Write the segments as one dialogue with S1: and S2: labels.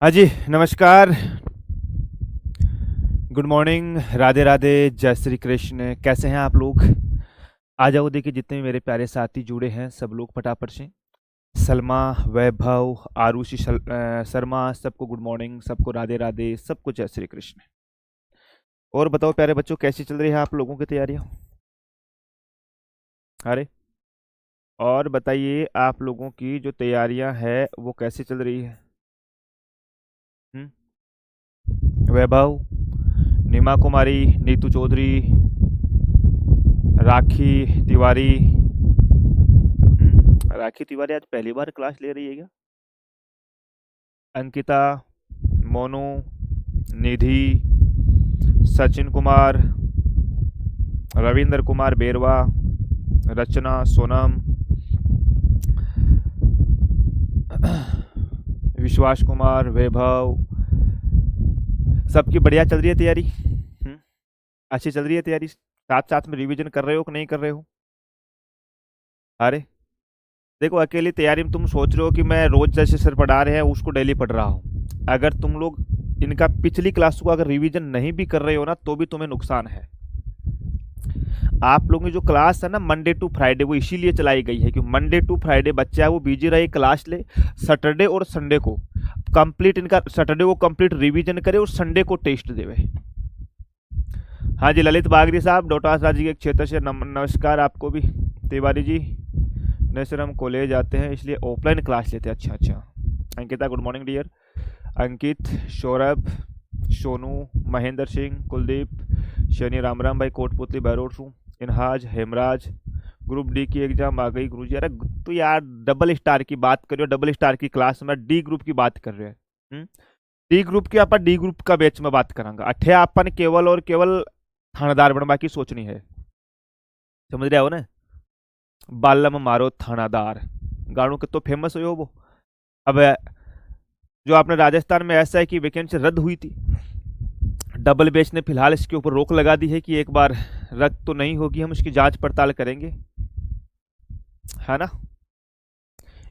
S1: हाँ जी, नमस्कार। Good morning, Radhe Radhe, जय श्री कृष्ण। कैसे हैं आप लोग? आ जाओ, देखिए जितने भी मेरे प्यारे साथी जुड़े हैं सब लोग फटाफट से। सलमा, वैभव, आरुषि, शर्मा, सबको गुड मॉर्निंग, सबको राधे राधे, सबको जय श्री कृष्ण। और बताओ प्यारे बच्चों, कैसी चल रही है आप लोगों की तैयारियां? अरे, और बताइए आप लोगों की जो तैयारियां है वो कैसी चल रही है? हम्म? वैभव, नीमा कुमारी, नीतू चौधरी, राखी तिवारी। राखी तिवारी आज पहली बार क्लास ले रही है क्या? अंकिता, मोनू, निधि, सचिन कुमार, रविंद्र कुमार बेरवा, रचना, सोनम, विश्वास कुमार, वैभव, सबकी बढ़िया चल रही है तैयारी? अच्छी चल रही है तैयारी? साथ साथ में रिवीजन कर रहे हो कि नहीं कर रहे हो? अरे, देखो अकेली तैयारी में तुम सोच रहे हो कि मैं रोज जैसे सर पढ़ा रहे हैं उसको डेली पढ़ रहा हूँ। अगर तुम लोग इनका पिछली क्लास को अगर रिवीजन नहीं भी कर रहे हो ना तो भी तुम्हें नुकसान है। आप लोगों की जो क्लास है ना मंडे टू फ्राइडे, वो इसीलिए चलाई गई है कि मंडे टू फ्राइडे बच्चा है वो बिजी रहे, क्लास ले। सैटरडे और संडे को कंप्लीट इनका, सैटरडे को कंप्लीट रिवीजन करे और संडे को टेस्ट देवे। हाँ जी, ललित बागरी साहब, डोटास राज्य के क्षेत्र से नमस्कार आपको भी। तिवारी जी, नहीं सर हम कॉलेज आते हैं इसलिए ऑफलाइन क्लास लेते हैं। अच्छा अच्छा। Ankita, good morning dear. Ankit, Saurabh, Sonu, Mahendra Singh, Kuldeep, Shani, Ram Ram भाई, कोटपुतली, बहरोटू, इनहाज, हेमराज। ग्रुप डी की एग्जाम आ गई गुरुजी। अरे तो यार डबल स्टार की बात कर रहे हो, डबल स्टार की क्लास में डी ग्रुप की बात कर रहे हैं। डी ग्रुप की अपन डी ग्रुप का बैच में बात करांगा। अठे अपन केवल और केवल थानेदार बनवा की सोचनी है, समझ रहे हो ना? बालम मारो थानादार गानों के तो फेमस हो वो। अब जो आपने राजस्थान में ऐसा है कि वैकेंसी रद्द हुई थी, डबल बेच ने फिलहाल इसके ऊपर रोक लगा दी है कि एक बार रद्द तो नहीं होगी, हम इसकी जांच पड़ताल करेंगे, है ना?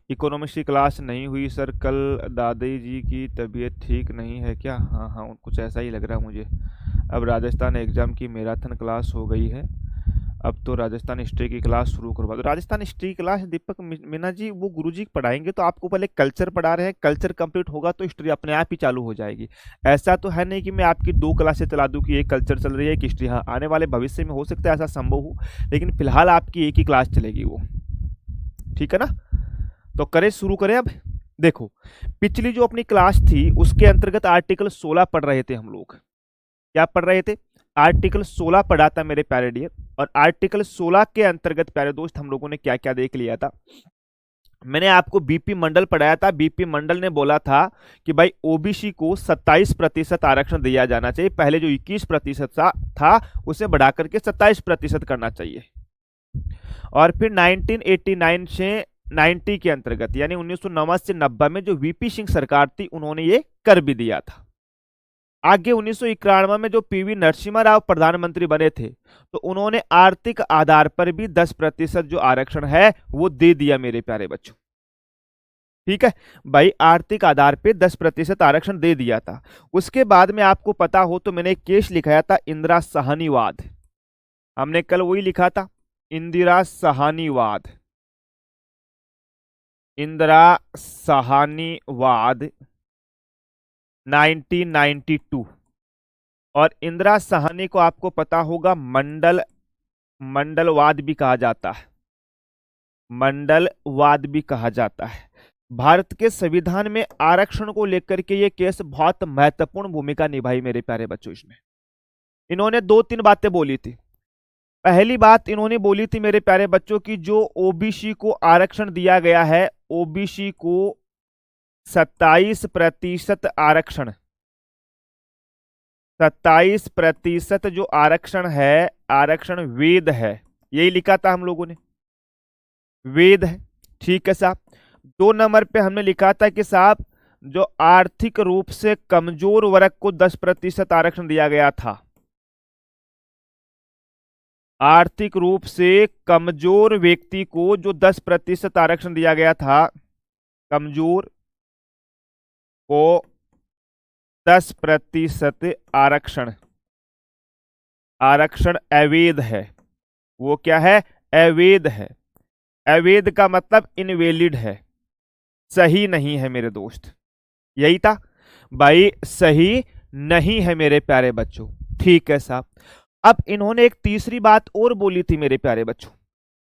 S1: इकोनॉमिक्स की क्लास नहीं हुई सर, कल दादी जी की तबीयत ठीक नहीं है क्या? हाँ हाँ, कुछ ऐसा ही लग रहा है मुझे। अब राजस्थान एग्जाम की मैराथन क्लास हो गई है, अब तो राजस्थान हिस्ट्री की क्लास शुरू करवा दो। राजस्थान हिस्ट्री की क्लास दीपक मीना जी वो गुरुजी पढ़ाएंगे, तो आपको पहले कल्चर पढ़ा रहे हैं, कल्चर कंप्लीट होगा तो हिस्ट्री अपने आप ही चालू हो जाएगी। ऐसा तो है नहीं कि मैं आपकी दो क्लासें चला दूं कि एक कल्चर चल रही है एक हिस्ट्री। हाँ, आने वाले भविष्य में हो सकता है ऐसा संभव हो, लेकिन फिलहाल आपकी एक ही क्लास चलेगी वो, ठीक है ना? तो करें, शुरू करें अब। देखो, पिछली जो अपनी क्लास थी उसके अंतर्गत आर्टिकल 16 पढ़ रहे थे हम लोग। क्या पढ़ रहे थे? आर्टिकल 16 पढ़ा था मेरे प्यारे डियर। और आर्टिकल 16 के अंतर्गत प्यारे दोस्त हम लोगों ने क्या क्या देख लिया था? मैंने आपको बीपी मंडल पढ़ाया था। बीपी मंडल ने बोला था कि भाई ओबीसी को 27% आरक्षण दिया जाना चाहिए। पहले जो 21% था उसे बढ़ाकर के 27% करना चाहिए। और फिर 1989 से 90 के अंतर्गत यानी 1990 से 90 में जो वीपी सिंह सरकार थी उन्होंने ये कर भी दिया था। आगे 1991 में जो पीवी नरसिम्हा राव प्रधानमंत्री बने थे तो उन्होंने आर्थिक आधार पर भी 10% जो आरक्षण है वो दे दिया मेरे प्यारे बच्चों। ठीक है भाई, आर्थिक आधार पे 10% आरक्षण दे दिया था। उसके बाद में आपको पता हो तो मैंने एक केस लिखाया था इंदिरा साहनीवाद। हमने कल वही लिखा था, इंदिरा साहनीवाद, इंदिरा साहनीवाद 1992। और इंदिरा साहनी को आपको पता होगा मंडलवाद भी कहा जाता है, मंडलवाद भी कहा जाता है। भारत के संविधान में आरक्षण को लेकर के ये केस बहुत महत्वपूर्ण भूमिका निभाई मेरे प्यारे बच्चों। इसमें इन्होंने दो तीन बातें बोली थी। पहली बात इन्होंने बोली थी मेरे प्यारे बच्चों की जो ओबीसी को आरक्षण दिया गया है, ओबीसी को 27% आरक्षण, 27% जो आरक्षण है, आरक्षण वेद है। यही लिखा था हम लोगों ने, वेद है। ठीक है साहब। 2 नंबर पे हमने लिखा था कि साहब जो आर्थिक रूप से कमजोर वर्ग को 10% आरक्षण दिया गया था, आर्थिक रूप से कमजोर व्यक्ति को जो 10% आरक्षण दिया गया था, कमजोर को 10% आरक्षण, आरक्षण अवैध है। वो क्या है? अवैध है। अवैध का मतलब इनवैलिड है, सही नहीं है मेरे दोस्त। यही था भाई, सही नहीं है मेरे प्यारे बच्चों। ठीक है साहब। अब इन्होंने एक तीसरी बात और बोली थी मेरे प्यारे बच्चों,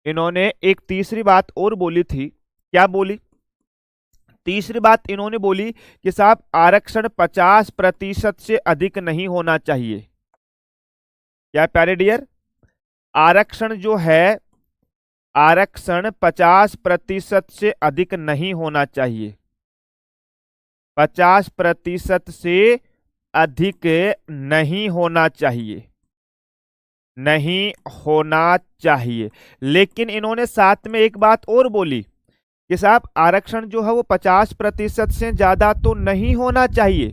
S1: इन्होंने एक तीसरी बात और बोली थी। क्या बोली? तीसरी बात इन्होंने बोली कि साहब आरक्षण 50% से अधिक नहीं होना चाहिए। क्या प्यारे डियर? आरक्षण जो है, आरक्षण 50% से अधिक नहीं होना चाहिए। 50% से अधिक नहीं होना चाहिए, नहीं होना चाहिए। लेकिन इन्होंने साथ में एक बात और बोली कि साहब आरक्षण जो है वो 50% से ज्यादा तो नहीं होना चाहिए,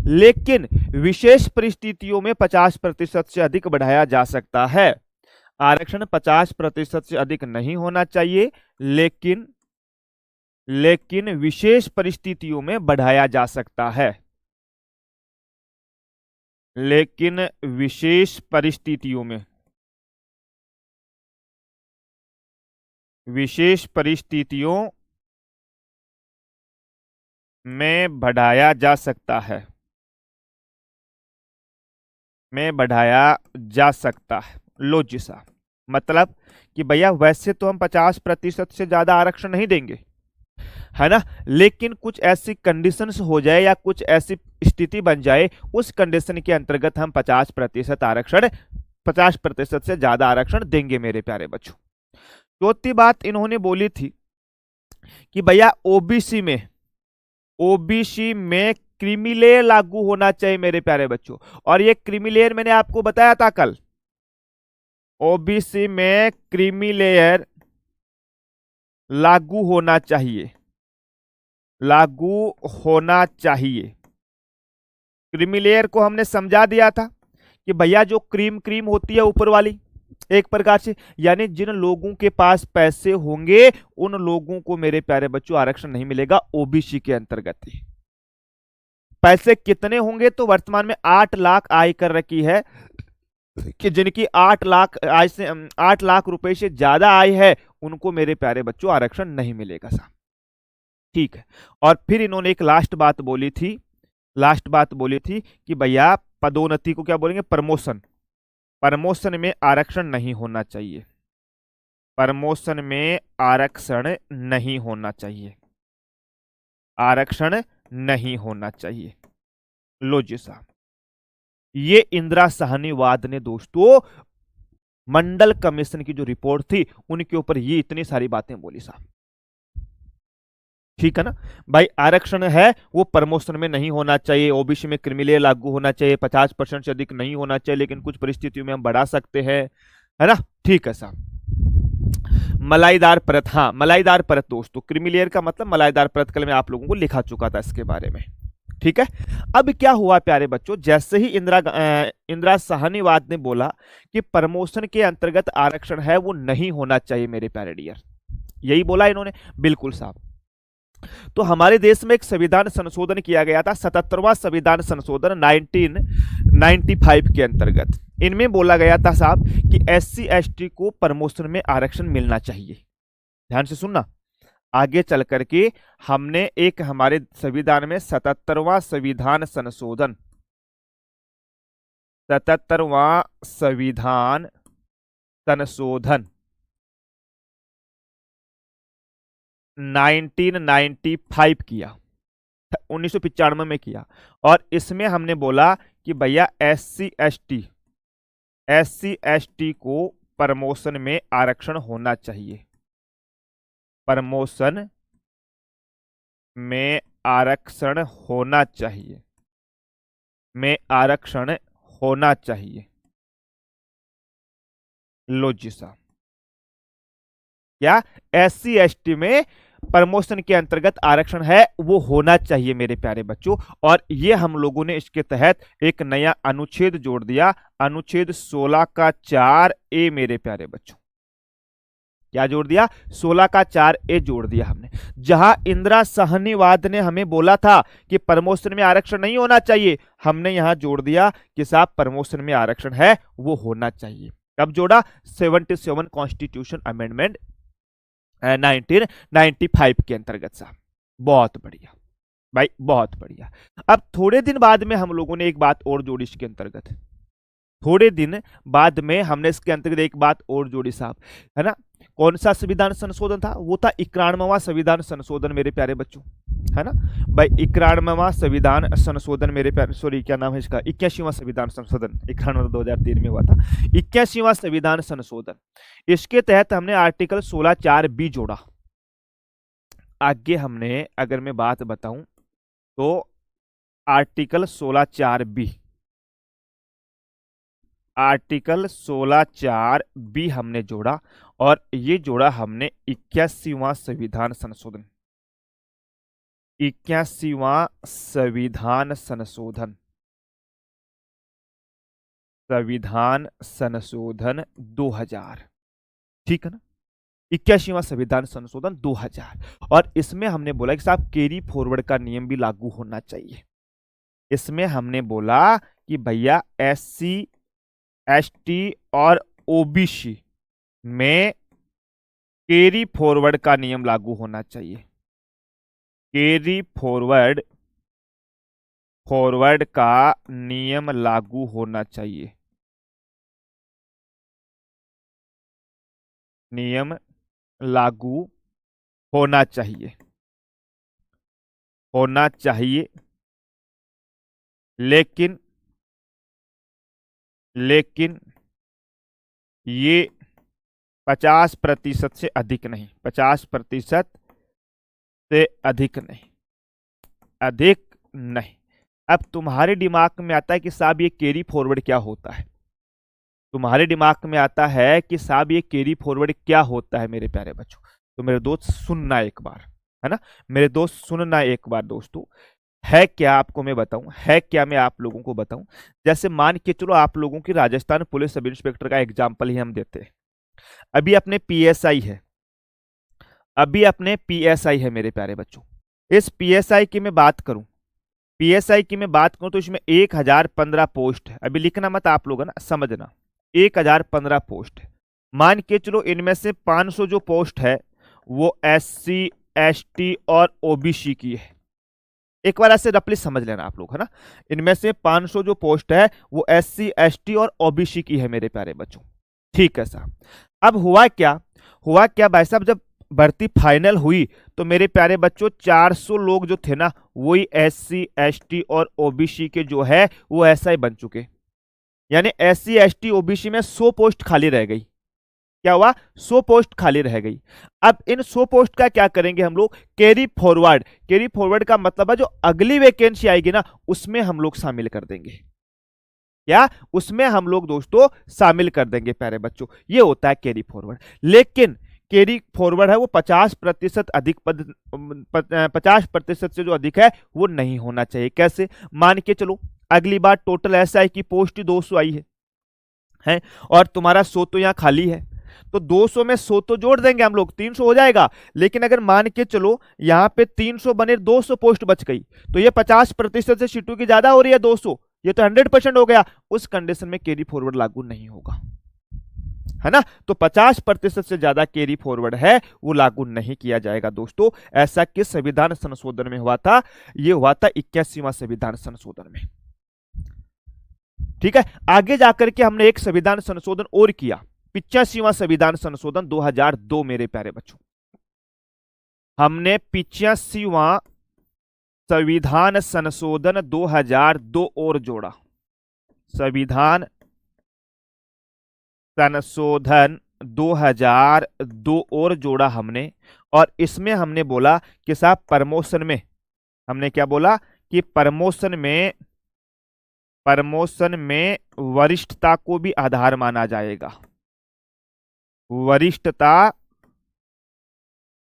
S1: लेकिन विशेष परिस्थितियों में 50% से अधिक बढ़ाया जा सकता है। आरक्षण 50% से अधिक नहीं होना चाहिए, लेकिन विशेष परिस्थितियों में बढ़ाया जा सकता है, लेकिन विशेष परिस्थितियों में, विशेष परिस्थितियों में बढ़ाया जा सकता है, में बढ़ाया जा सकता है। लो जी साहब, मतलब कि भैया वैसे तो हम 50% से ज्यादा आरक्षण नहीं देंगे, है ना, लेकिन कुछ ऐसी कंडीशंस हो जाए या कुछ ऐसी स्थिति बन जाए, उस कंडीशन के अंतर्गत हम 50% आरक्षण, 50% से ज्यादा आरक्षण देंगे मेरे प्यारे बच्चों। चौथी बात इन्होंने बोली थी कि भैया ओबीसी में क्रीमीलेयर लागू होना चाहिए मेरे प्यारे बच्चों। और ये क्रीमीलेयर मैंने आपको बताया था कल, ओबीसी में क्रीमीलेयर लागू होना चाहिए, लागू होना चाहिए। क्रीमीलेयर को हमने समझा दिया था कि भैया जो क्रीम होती है ऊपर वाली, एक प्रकार से, यानी जिन लोगों के पास पैसे होंगे उन लोगों को मेरे प्यारे बच्चों आरक्षण नहीं मिलेगा ओबीसी के अंतर्गत ही। पैसे कितने होंगे? तो वर्तमान में 8 लाख आय कर रखी है कि जिनकी 8 लाख आय से 8 लाख रुपए से ज्यादा आय है, उनको मेरे प्यारे बच्चों आरक्षण नहीं मिलेगा साहब। ठीक है। और फिर इन्होंने एक लास्ट बात बोली थी, लास्ट बात बोली थी कि भैया पदोन्नति को क्या बोलेंगे? प्रमोशन। प्रमोशन में आरक्षण नहीं होना चाहिए, प्रमोशन में आरक्षण नहीं होना चाहिए, आरक्षण नहीं होना चाहिए। लो जी साहब, ये इंदिरा साहनीवाद ने दोस्तों मंडल कमीशन की जो रिपोर्ट थी उनके ऊपर ये इतनी सारी बातें बोली साहब। ठीक है ना भाई, आरक्षण है वो प्रमोशन में नहीं होना चाहिए, ओबीसी में क्रीमीलेयर लागू होना चाहिए, 50% से अधिक नहीं होना चाहिए, लेकिन कुछ परिस्थितियों में हम बढ़ा सकते हैं, है ना। ठीक है साहब। मलाईदार परत, हाँ मलाईदार परत दोस्तों, क्रीमीलेयर का मतलब मलाईदार परत, कल मैं आप लोगों को लिखा चुका था इसके बारे में। ठीक है। अब क्या हुआ प्यारे बच्चों, जैसे ही इंदिरा साहनीवाद ने बोला कि प्रमोशन के अंतर्गत आरक्षण है वो नहीं होना चाहिए मेरे प्यारे डियर, यही बोला इन्होंने, बिल्कुल साहब। तो हमारे देश में एक संविधान संशोधन किया गया था, 77वां संविधान संशोधन 1995 के अंतर्गत। इनमें बोला गया था साहब कि SC ST को प्रमोशन में आरक्षण मिलना चाहिए। ध्यान से सुनना, आगे चल करके हमने एक हमारे संविधान में 77वां संविधान संशोधन, 77वां संविधान संशोधन 1995 किया, 1995 में किया। और इसमें हमने बोला कि भैया SC ST को प्रमोशन में आरक्षण होना चाहिए, प्रमोशन में आरक्षण होना चाहिए, में आरक्षण होना चाहिए। लो जी साहब, क्या SC ST में प्रमोशन के अंतर्गत आरक्षण है वो होना चाहिए मेरे प्यारे बच्चों। और ये हम लोगों ने इसके तहत एक नया अनुच्छेद जोड़ दिया, अनुच्छेद 16 का 4A मेरे प्यारे बच्चों। क्या जोड़ दिया, 16 का 4A जोड़ दिया हमने। जहां इंदिरा साहनीवाद ने हमें बोला था कि प्रमोशन में आरक्षण नहीं होना चाहिए, हमने यहां जोड़ दिया कि साहब प्रमोशन में आरक्षण है वो होना चाहिए। कब जोड़ा, 77 कॉन्स्टिट्यूशन अमेंडमेंट 1995 के अंतर्गत साहब। बहुत बढ़िया भाई, बहुत बढ़िया। अब थोड़े दिन बाद में हम लोगों ने एक बात और जोड़ी इसके अंतर्गत, थोड़े दिन बाद में हमने इसके अंतर्गत एक बात और जोड़ी साहब, है ना। कौन सा संविधान संशोधन था, वो था 91वां संविधान संशोधन मेरे प्यारे बच्चों, है ना भाई। 91वां संविधान संशोधन मेरे प्यारे, सॉरी क्या नाम है इसका, 81वां संविधान संशोधन, 91 2003 में हुआ था, 81वां संविधान संशोधन। इसके तहत हमने आर्टिकल 16(4)B जोड़ा। आगे हमने अगर मैं बात बताऊं तो आर्टिकल 16(4)B, आर्टिकल 16(4)B हमने जोड़ा, और ये जोड़ा हमने 81वां संविधान संशोधन, 81वां संविधान संशोधन, संविधान संशोधन 2000, ठीक है ना, 81वां संविधान संशोधन 2000। और इसमें हमने बोला कि साहब कैरी फॉरवर्ड का नियम भी लागू होना चाहिए। इसमें हमने बोला कि भैया SC ST और OBC में कैरी फॉरवर्ड का नियम लागू होना चाहिए। कैरी फॉरवर्ड का नियम लागू होना चाहिए, नियम लागू होना चाहिए, होना चाहिए। लेकिन ये 50% से अधिक नहीं, 50% से अधिक नहीं, अधिक नहीं। अब तुम्हारे दिमाग में आता है कि साहब ये कैरी फॉरवर्ड क्या होता है, तुम्हारे दिमाग में आता है कि साहब ये कैरी फॉरवर्ड क्या होता है मेरे प्यारे बच्चों। तो मेरे दोस्त सुनना एक बार, है ना, मेरे दोस्त सुनना एक बार दोस्तों। है क्या, आपको मैं बताऊं, है क्या, मैं आप लोगों को बताऊं। जैसे मान के चलो आप लोगों की राजस्थान पुलिस सब इंस्पेक्टर का एग्जाम्पल ही हम देते हैं। अभी अपने PSI है, अभी अपने PSI है मेरे प्यारे बच्चों। इस PSI की मैं बात करूं, PSI की मैं बात करूं तो इसमें 1015 पोस्ट है। अभी लिखना मत आप लोग, है ना, समझना, 1015 पोस्ट है। मान के चलो इनमें से 500 जो पोस्ट है वो SC ST और OBC की है। एक बार ऐसे रफली समझ लेना आप लोग, है ना। इनमें से 500 जो पोस्ट है वो SC ST और OBC की है मेरे प्यारे बच्चों, ठीक है साहब। अब हुआ क्या भाई साहब, जब भर्ती फाइनल हुई तो मेरे प्यारे बच्चों 400 लोग जो थे ना वही SC ST और OBC के जो है वो SI बन चुके। यानी SC ST OBC में 100 पोस्ट खाली रह गई। क्या हुआ, 100 पोस्ट खाली रह गई। अब इन 100 पोस्ट का क्या करेंगे हम लोग, कैरी फॉरवर्ड। कैरी फॉरवर्ड का मतलब है जो अगली वैकेंसी आएगी ना उसमें हम लोग शामिल कर देंगे। क्या, उसमें हम लोग दोस्तों शामिल कर देंगे प्यारे बच्चों, ये होता है कैरी फॉरवर्ड। लेकिन कैरी फॉरवर्ड है वो 50% अधिक पद, 50% से जो अधिक है वो नहीं होना चाहिए। कैसे, मान के चलो अगली बार टोटल SI की पोस्ट 200 आई है और तुम्हारा 100 तो यहाँ खाली है, तो 200 में 100 तो जोड़ देंगे हम लोग, 300 हो जाएगा। लेकिन अगर मान के चलो यहाँ पे 300 बने 200 पोस्ट बच गई, तो ये 50% से सीटों की ज्यादा हो रही है 200, ये तो 100% हो गया। उस कंडीशन में कैरी फॉरवर्ड लागू नहीं होगा, है ना। तो 50% से ज्यादा कैरी फॉरवर्ड है वो लागू नहीं किया जाएगा दोस्तों। ऐसा किस संविधान संशोधन में हुआ था, ये हुआ था 81वां संविधान संशोधन में, ठीक है। आगे जाकर के हमने एक संविधान संशोधन और किया, 85वां संविधान संशोधन 2002 मेरे प्यारे बच्चों। हमने 85वां संविधान संशोधन 2002 और जोड़ा, संविधान संशोधन 2002 और जोड़ा हमने। और इसमें हमने बोला कि साहब प्रमोशन में, हमने क्या बोला कि प्रमोशन में वरिष्ठता को भी आधार माना जाएगा, वरिष्ठता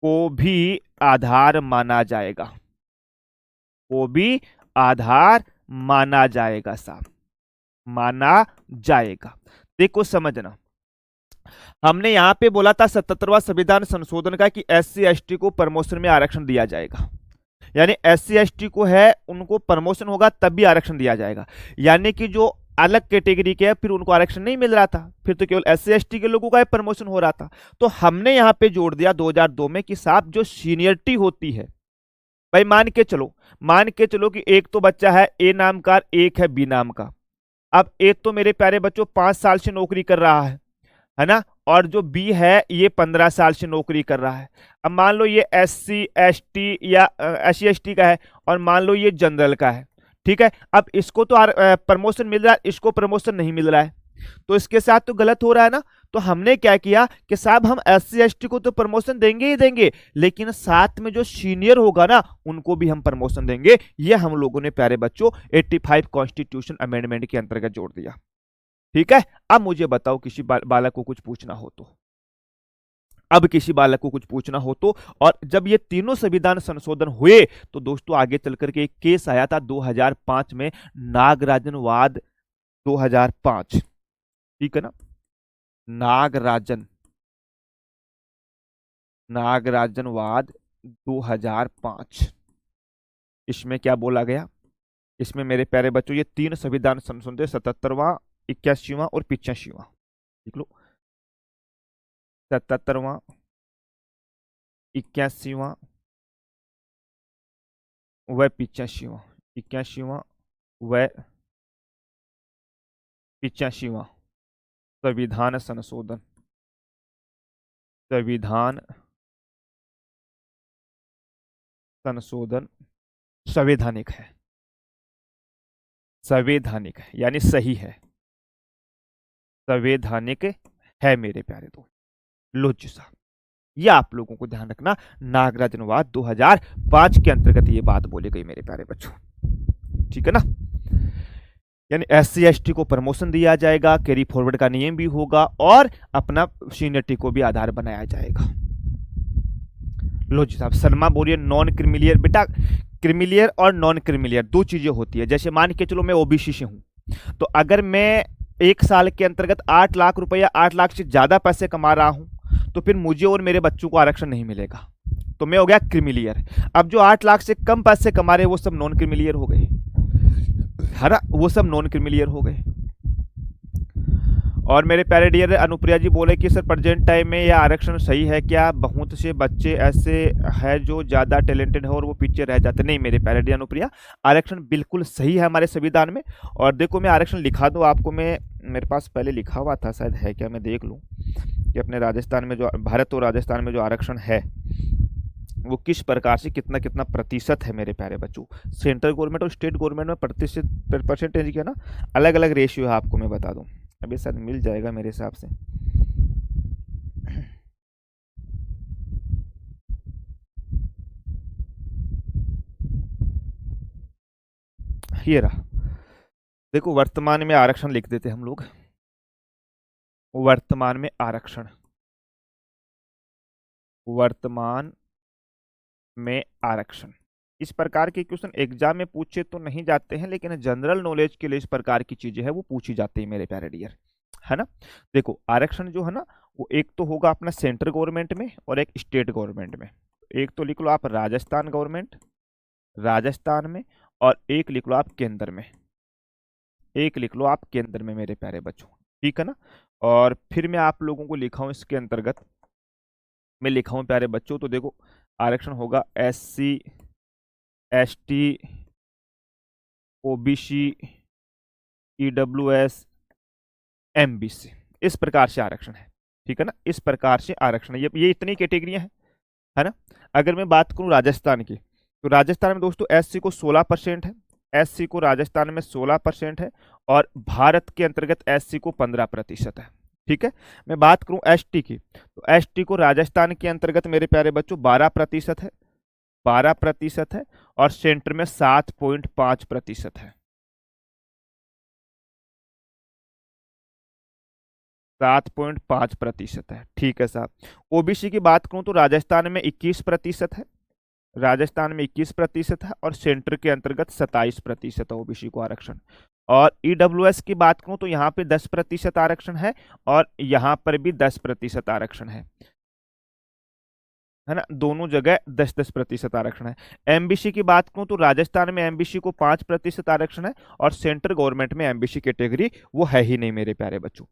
S1: को भी आधार माना जाएगा, को भी आधार माना जाएगा साहब, माना जाएगा। देखो समझना, हमने यहाँ पे बोला था 77वां संविधान संशोधन का कि SC ST को प्रमोशन में आरक्षण दिया जाएगा, यानी SC ST को है उनको प्रमोशन होगा तब भी आरक्षण दिया जाएगा, यानी कि जो अलग कैटेगरी के है फिर उनको आरक्षण नहीं मिल रहा था, फिर तो केवल SC ST के लोगों का प्रमोशन हो रहा था। तो हमने यहाँ पे जोड़ दिया 2002 में कि साहब जो सीनियरिटी होती है, भाई मान के चलो कि एक तो बच्चा है A नाम का, एक है B नाम का। अब एक तो मेरे प्यारे बच्चों 5 साल से नौकरी कर रहा है ना, और जो बी है ये 15 साल से नौकरी कर रहा है। अब मान लो ये SC ST या SC ST का है और मान लो ये जनरल का है, ठीक है। अब इसको तो प्रमोशन मिल रहा है, इसको प्रमोशन नहीं मिल रहा है, तो इसके साथ तो गलत हो रहा है ना। तो हमने क्या किया कि साहब हम SC ST को तो प्रमोशन देंगे ही देंगे, लेकिन साथ में जो सीनियर होगा ना उनको भी हम प्रमोशन देंगे। ये हम लोगों ने प्यारे बच्चों 85 कॉन्स्टिट्यूशन अमेंडमेंट के अंतर्गत जोड़ दिया, ठीक है। अब मुझे बताओ किसी बालक को कुछ पूछना हो तो, अब किसी बालक को कुछ पूछना हो तो। और जब ये तीनों संविधान संशोधन हुए तो दोस्तों आगे चल करके एक केस आया था 2005 में, नागराजनवाद 2005, ठीक है ना, नागराजनवाद 2005। इसमें क्या बोला गया, इसमें मेरे प्यारे बच्चों ये तीन संविधान संशोधन 77वां 81वां और 85वां, देख लो 77वां 81वां व 85वां, 81वां व 85वां संविधान संशोधन, संविधान संशोधन संवैधानिक है, संवैधानिक है यानी सही है, संवैधानिक है मेरे प्यारे दोस्त। लो जी साहब, ये आप लोगों को ध्यान रखना, नागराजनवाद 2005 के अंतर्गत ये बात बोली गई मेरे प्यारे बच्चों, ठीक है ना। यानी SC ST को प्रमोशन दिया जाएगा, कैरी फॉरवर्ड का नियम भी होगा और अपना सीनियरिटी को भी आधार बनाया जाएगा। लो जी साहब, शर्मा बोलिए नॉन क्रिमिलियर। बेटा क्रिमिलियर और नॉन क्रिमिलियर दो चीजें होती है। जैसे मान के चलो मैं OBC से हूं, तो अगर मैं एक साल के अंतर्गत 8 लाख रुपए या 8 लाख से ज्यादा पैसे कमा रहा हूं तो फिर मुझे और मेरे बच्चों को आरक्षण नहीं मिलेगा, तो मैं हो गया क्रिमिलियर। अब जो 8 लाख से कम पैसे कमा रहे वो सब नॉन क्रिमिलियर हो गए, है ना, वो सब नॉन क्रिमिलियर हो गए। और मेरे प्यारे डियर अनुप्रिया जी बोले कि सर प्रेजेंट टाइम में यह आरक्षण सही है क्या, बहुत से बच्चे ऐसे हैं जो ज़्यादा टैलेंटेड है और वो पीछे रह जाते। नहीं मेरे प्यारे डियर अनुप्रिया, आरक्षण बिल्कुल सही है हमारे संविधान में। और देखो मैं आरक्षण लिखा दूँ आपको, मैं मेरे पास पहले लिखा हुआ था, शायद है क्या, मैं देख लूँ कि अपने राजस्थान में जो भारत और राजस्थान में जो आरक्षण है वो किस प्रकार से कितना कितना प्रतिशत है मेरे प्यारे बच्चों। सेंट्रल गवर्नमेंट और स्टेट गवर्नमेंट में परसेंटेज क्या ना अलग अलग रेशियो है, आपको मैं बता दूं, अभी शायद मिल जाएगा मेरे हिसाब से। ये रहा, देखो वर्तमान में आरक्षण लिख देते हम लोग, वर्तमान में आरक्षण, वर्तमान में आरक्षण। इस प्रकार के क्वेश्चन एग्जाम में पूछे तो नहीं जाते हैं, लेकिन जनरल नॉलेज के लिए इस प्रकार की चीजें हैं वो पूछी जाती है मेरे प्यारे डियर, है ना। देखो आरक्षण जो है ना वो एक तो होगा अपना सेंट्रल गवर्नमेंट में और एक स्टेट गवर्नमेंट में। एक तो लिख लो आप राजस्थान गवर्नमेंट, राजस्थान में, और एक लिख लो आप केंद्र में, एक लिख लो आप केंद्र में मेरे प्यारे बच्चों, ठीक है ना। और फिर मैं आप लोगों को लिखा हूं इसके अंतर्गत, मैं लिखा हूं प्यारे बच्चों, तो देखो आरक्षण होगा SC ST OBC EWS MBC, इस प्रकार से आरक्षण है, ठीक है ना, इस प्रकार से आरक्षण है। ये इतनी कैटेगरियां हैं, है ना। अगर मैं बात करूं राजस्थान की, तो राजस्थान में दोस्तों SC को 16% है, SC को राजस्थान में 16% है, और भारत के अंतर्गत SC को 15% है, ठीक है। मैं बात करूं ST की, तो ST को राजस्थान के अंतर्गत मेरे प्यारे बच्चों 12% है, 12% है, और सेंटर में 7.5% है, 7.5% है, ठीक है साहब। OBC की बात करूं तो राजस्थान में 21% है, राजस्थान में 21% है, और सेंटर के अंतर्गत 27% है OBC को आरक्षण। और ईडब्ल्यूएस की बात करूं तो यहाँ पे 10% आरक्षण है और यहाँ पर भी 10% आरक्षण है ना, दोनों जगह 10-10% आरक्षण है। एमबीसी की बात करूं तो राजस्थान में एमबीसी को 5% आरक्षण है और सेंट्रल गवर्नमेंट में एमबीसी कैटेगरी वो है ही नहीं मेरे प्यारे बच्चों।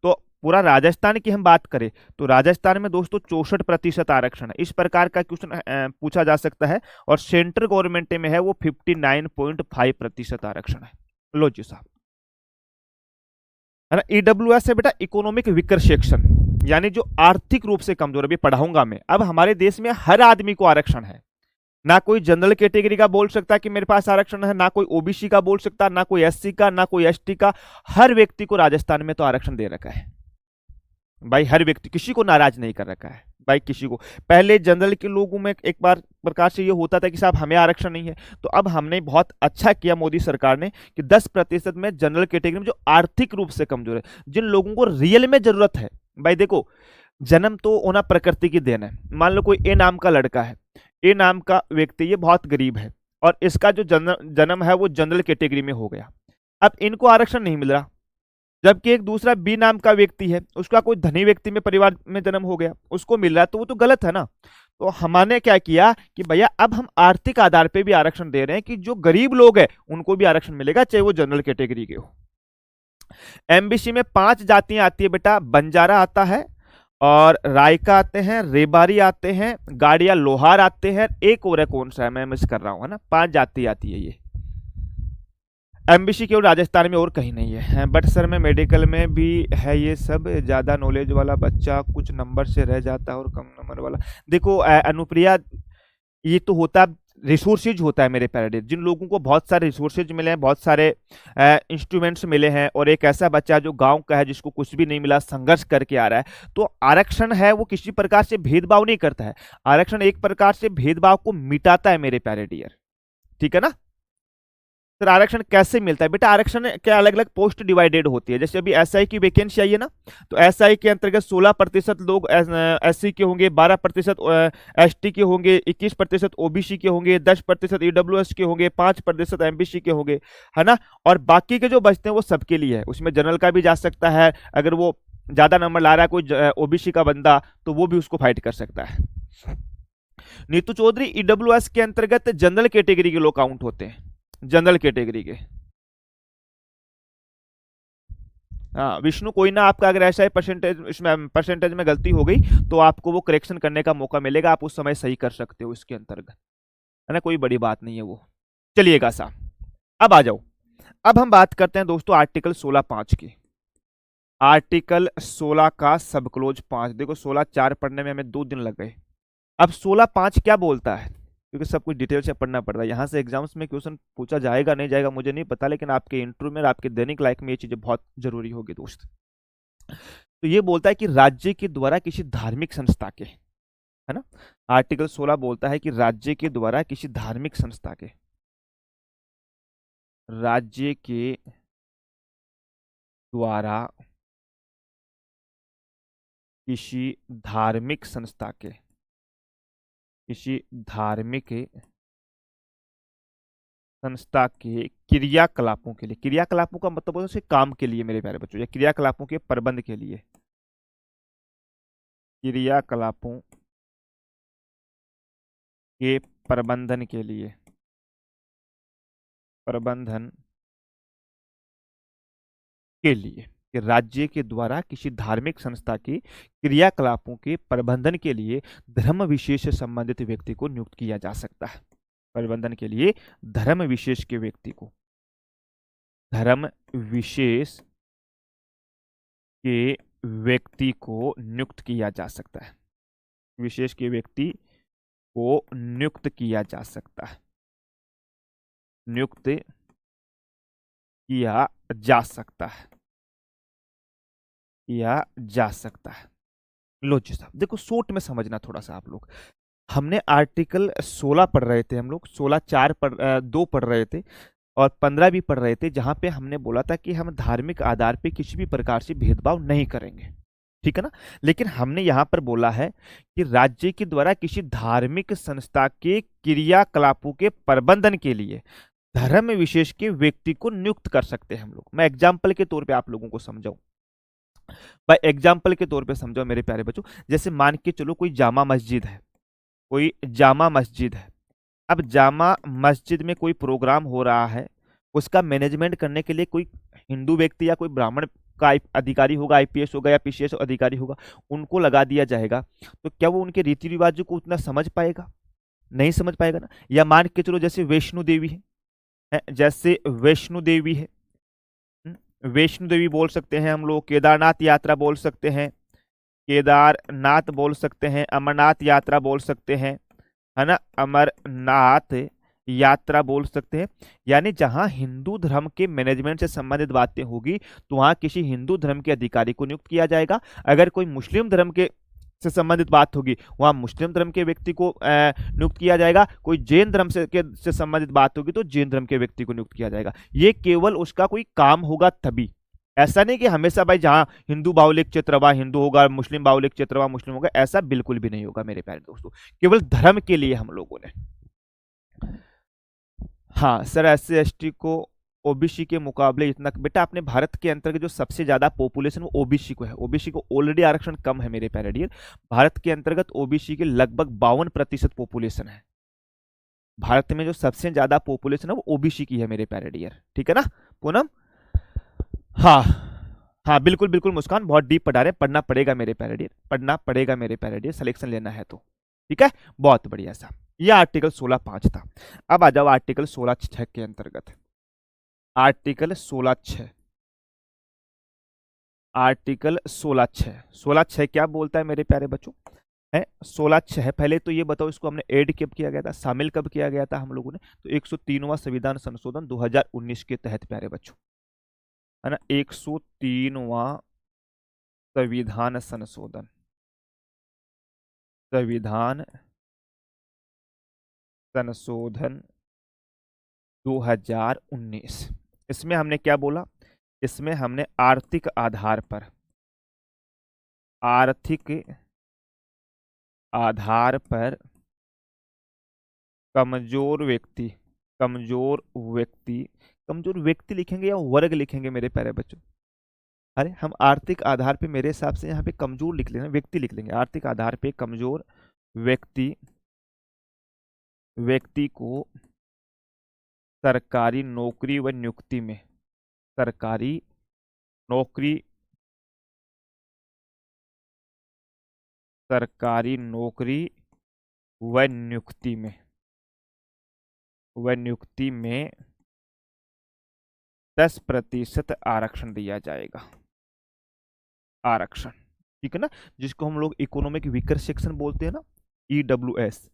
S1: तो पूरा राजस्थान की हम बात करें तो राजस्थान में दोस्तों 64% आरक्षण है। इस प्रकार का क्वेश्चन पूछा जा सकता है और सेंट्रल गवर्नमेंट में है वो 59.5% आरक्षण है। लो जी साहब, है ना। ईडब्ल्यूएस है बेटा इकोनॉमिक वीकर सेक्शन, यानी जो आर्थिक रूप से कमजोर, अभी पढ़ाऊंगा मैं। अब हमारे देश में हर आदमी को आरक्षण है, ना कोई जनरल कैटेगरी का बोल सकता है कि मेरे पास आरक्षण है, ना कोई ओबीसी का बोल सकता, ना कोई एससी का, ना कोई एसटी का। हर व्यक्ति को राजस्थान में तो आरक्षण दे रखा है भाई, हर व्यक्ति, किसी को नाराज नहीं कर रखा है भाई, किसी को। पहले जनरल के लोगों में एक बार प्रकार से ये होता था कि साहब हमें आरक्षण नहीं है, तो अब हमने बहुत अच्छा किया मोदी सरकार ने कि 10% में जनरल कैटेगरी में जो आर्थिक रूप से कमजोर है, जिन लोगों को रियल में जरूरत है। भाई देखो, जन्म तो होना प्रकृति की देन है। मान लो कोई ए नाम का लड़का है, ए नाम का व्यक्ति, ये बहुत गरीब है और इसका जो जन्म है वो जनरल कैटेगरी में हो गया। अब इनको आरक्षण नहीं मिल रहा, जबकि एक दूसरा बी नाम का व्यक्ति है, उसका कोई धनी व्यक्ति में परिवार में जन्म हो गया, उसको मिल रहा है, तो वो तो गलत है ना। तो हमने क्या किया कि भैया अब हम आर्थिक आधार पे भी आरक्षण दे रहे हैं कि जो गरीब लोग हैं उनको भी आरक्षण मिलेगा, चाहे वो जनरल कैटेगरी के हो। एमबीसी में 5 जातियां आती है बेटा, बंजारा आता है और रायका आते हैं, रेबारी आते हैं, गाड़िया लोहार आते हैं, एक और है कौन सा है मैं मिस कर रहा हूं, है ना। 5 जाति आती है ये। एमबीसी केवल राजस्थान में और कहीं नहीं है। बट सर मैं मेडिकल में भी है ये सब, ज़्यादा नॉलेज वाला बच्चा कुछ नंबर से रह जाता है और कम नंबर वाला। देखो अनुप्रिया, ये तो होता रिसोर्सेज होता है मेरे प्यारे। जिन लोगों को बहुत सारे रिसोर्सेज मिले हैं, बहुत सारे इंस्ट्रूमेंट्स मिले हैं, और एक ऐसा बच्चा जो गांव का है जिसको कुछ भी नहीं मिला, संघर्ष करके आ रहा है, तो आरक्षण है वो किसी प्रकार से भेदभाव नहीं करता है। आरक्षण एक प्रकार से भेदभाव को मिटाता है मेरे प्यारे डियर, ठीक है ना। सर आरक्षण कैसे मिलता है बेटा? आरक्षण के अलग अलग पोस्ट डिवाइडेड होती है। जैसे अभी एसआई की वैकेंसी आई है ना, तो एसआई के अंतर्गत 16% लोग एससी के होंगे, 12% एसटी के होंगे, 21% ओबीसी के होंगे, 10% ईडब्ल्यूएस के होंगे, 5% एमबीसी के होंगे, है ना। और बाकी के जो बचते हैं वो सबके लिए है। उसमें जनरल का भी जा सकता है, अगर वो ज्यादा नंबर ला रहा है कोई ओबीसी का बंदा, तो वो भी उसको फाइट कर सकता है। नीतू चौधरी, ईडब्ल्यूएस के अंतर्गत जनरल कैटेगरी के लोग काउंट होते हैं, जनरल कैटेगरी के। हाँ विष्णु, कोई ना, आपका अगर ऐसा है परसेंटेज, इसमें परसेंटेज में गलती हो गई तो आपको वो करेक्शन करने का मौका मिलेगा, आप उस समय सही कर सकते हो इसके अंतर्गत, है ना, कोई बड़ी बात नहीं है वो। चलिएगा साहब, अब आ जाओ। अब हम बात करते हैं दोस्तों आर्टिकल 16(5) की। आर्टिकल 16 का सब क्लोज 5। देखो 16(4) पढ़ने में हमें 2 दिन लग गए। अब 16(5) क्या बोलता है, क्योंकि सब कुछ डिटेल से पढ़ना पड़ता है। यहाँ से एग्जाम्स में क्वेश्चन पूछा जाएगा नहीं जाएगा मुझे नहीं पता, लेकिन आपके इंटरव्यू में, आपके दैनिक लाइफ में ये चीजें बहुत जरूरी होगी दोस्त। तो ये बोलता है कि राज्य के द्वारा किसी धार्मिक संस्था के, है ना, आर्टिकल 16 बोलता है कि राज्य के द्वारा किसी धार्मिक संस्था के, राज्य के द्वारा किसी धार्मिक संस्था के, किसी धार्मिक संस्था के क्रियाकलापों के लिए, क्रियाकलापों का मतलब होता है काम के लिए मेरे प्यारे बच्चों, या क्रियाकलापों के प्रबंध के लिए, क्रियाकलापों के प्रबंधन के लिए, प्रबंधन के लिए, कि राज्य के द्वारा किसी धार्मिक संस्था की क्रियाकलापों के प्रबंधन के लिए धर्म विशेष से संबंधित व्यक्ति को नियुक्त किया जा सकता है। प्रबंधन के लिए धर्म विशेष के व्यक्ति को, धर्म विशेष के व्यक्ति को नियुक्त किया जा सकता है, विशेष के व्यक्ति को नियुक्त किया जा सकता है, नियुक्त किया जा सकता है, किया जा सकता है। लो जी साहब, देखो शॉर्ट में समझना थोड़ा सा आप लोग। हमने आर्टिकल 16 पढ़ रहे थे, हम लोग 16(4) 2 पढ़ रहे थे और 15 भी पढ़ रहे थे, जहां पे हमने बोला था कि हम धार्मिक आधार पे किसी भी प्रकार से भेदभाव नहीं करेंगे, ठीक है ना। लेकिन हमने यहां पर बोला है कि राज्य के द्वारा किसी धार्मिक संस्था के क्रियाकलापों के प्रबंधन के लिए, धर्म विशेष के व्यक्ति को नियुक्त कर सकते हैं हम लोग। मैं एग्जाम्पल के तौर पे आप लोगों को समझाऊं, भाई एग्जाम्पल के तौर पे समझो मेरे प्यारे बच्चों। जैसे मान के चलो कोई जामा मस्जिद है, कोई जामा मस्जिद है। अब जामा मस्जिद में कोई प्रोग्राम हो रहा है, उसका मैनेजमेंट करने के लिए कोई हिंदू व्यक्ति या कोई ब्राह्मण का अधिकारी होगा, आईपीएस होगा या पीसीएस अधिकारी होगा, उनको लगा दिया जाएगा। तो क्या वो उनके रीति रिवाजों को उतना समझ पाएगा? नहीं समझ पाएगा ना। या मान के चलो जैसे वैष्णो देवी है, जैसे वैष्णो देवी है, वैष्णो देवी बोल सकते हैं हम लोग, केदारनाथ यात्रा बोल सकते हैं, केदारनाथ बोल सकते हैं, अमरनाथ यात्रा बोल सकते हैं, है ना, अमरनाथ यात्रा बोल सकते हैं। यानी जहां हिंदू धर्म के मैनेजमेंट से संबंधित बातें होगी तो वहां किसी हिंदू धर्म के अधिकारी को नियुक्त किया जाएगा। अगर कोई मुस्लिम धर्म के से संबंधित बात होगी वहां मुस्लिम धर्म के व्यक्ति को नियुक्त किया जाएगा। कोई जैन धर्म से संबंधित बात होगी तो जैन धर्म के व्यक्ति को नियुक्त किया जाएगा। ये केवल उसका कोई काम होगा तभी, ऐसा नहीं कि हमेशा भाई जहां हिंदू बाहुल्य क्षेत्र वहां हिंदू होगा, मुस्लिम बाहुल्य क्षेत्र वहां मुस्लिम होगा, ऐसा बिल्कुल भी नहीं होगा मेरे प्यारे दोस्तों। केवल धर्म के लिए हम लोगों ने। हाँ सर, एससी एसटी को ओबीसी के मुकाबले इतना, बेटा अपने भारत के अंतर्गत जो सबसे ज्यादा पॉपुलेशन वो ओबीसी को है। ओबीसी को ऑलरेडी आरक्षण कम है मेरे प्यारे डियर। भारत के अंतर्गत ओबीसी के लगभग 52% पॉपुलेशन है। भारत में जो सबसे ज्यादा पॉपुलेशन है वो ओबीसी की है मेरे प्यारे डियर, ठीक है ना पूनम? हाँ हाँ बिल्कुल बिल्कुल मुस्कान, बहुत डीप पढ़ा रहे, पढ़ना पड़ेगा मेरे प्यारे डियर, पढ़ना पड़ेगा मेरे प्यारे डियर, सिलेक्शन लेना है तो। ठीक है, बहुत बढ़िया सा। यह आर्टिकल 16(5) था। अब आ जाओ आर्टिकल 16(6) के अंतर्गत। आर्टिकल 16(6), आर्टिकल 16(6), 16(6) क्या बोलता है मेरे प्यारे बच्चों? है 16(6). पहले तो ये बताओ इसको हमने ऐड कब किया गया था, शामिल कब किया गया था हम लोगों ने? तो 103वां संविधान संशोधन 2019 के तहत प्यारे बच्चों, है ना, 103वां संविधान संशोधन, संविधान संशोधन 2019। इसमें हमने क्या बोला? इसमें हमने आर्थिक आधार पर, आर्थिक आधार पर कमजोर व्यक्ति, कमजोर व्यक्ति, कमजोर व्यक्ति लिखेंगे या वर्ग लिखेंगे मेरे प्यारे बच्चों? अरे हम आर्थिक आधार पे मेरे हिसाब से यहाँ पे कमजोर लिख लेंगे, व्यक्ति लिख लेंगे। आर्थिक आधार पे कमजोर व्यक्ति, व्यक्ति को सरकारी नौकरी व नियुक्ति में, सरकारी नौकरी, सरकारी नौकरी व नियुक्ति में, व नियुक्ति में 10% आरक्षण दिया जाएगा। आरक्षण, ठीक है ना, जिसको हम लोग इकोनॉमिक वीकर सेक्शन बोलते हैं ना, ईडब्ल्यूएस।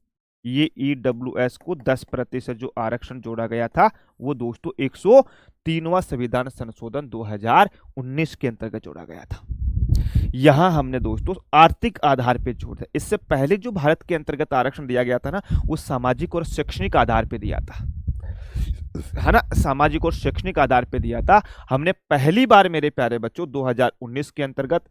S1: ये ईडब्ल्यूएस को 10% जो आरक्षण जोड़ा गया था वो दोस्तों 103वां संविधान संशोधन 2019 के अंतर्गत जोड़ा गया था। यहां हमने दोस्तों आर्थिक आधार पे जोड़ दिया। इससे पहले जो भारत के अंतर्गत आरक्षण दिया गया था ना, वो सामाजिक और शैक्षणिक आधार पे दिया था, है ना, सामाजिक और शैक्षणिक आधार पे दिया था। हमने पहली बार मेरे प्यारे बच्चों 2019 के अंतर्गत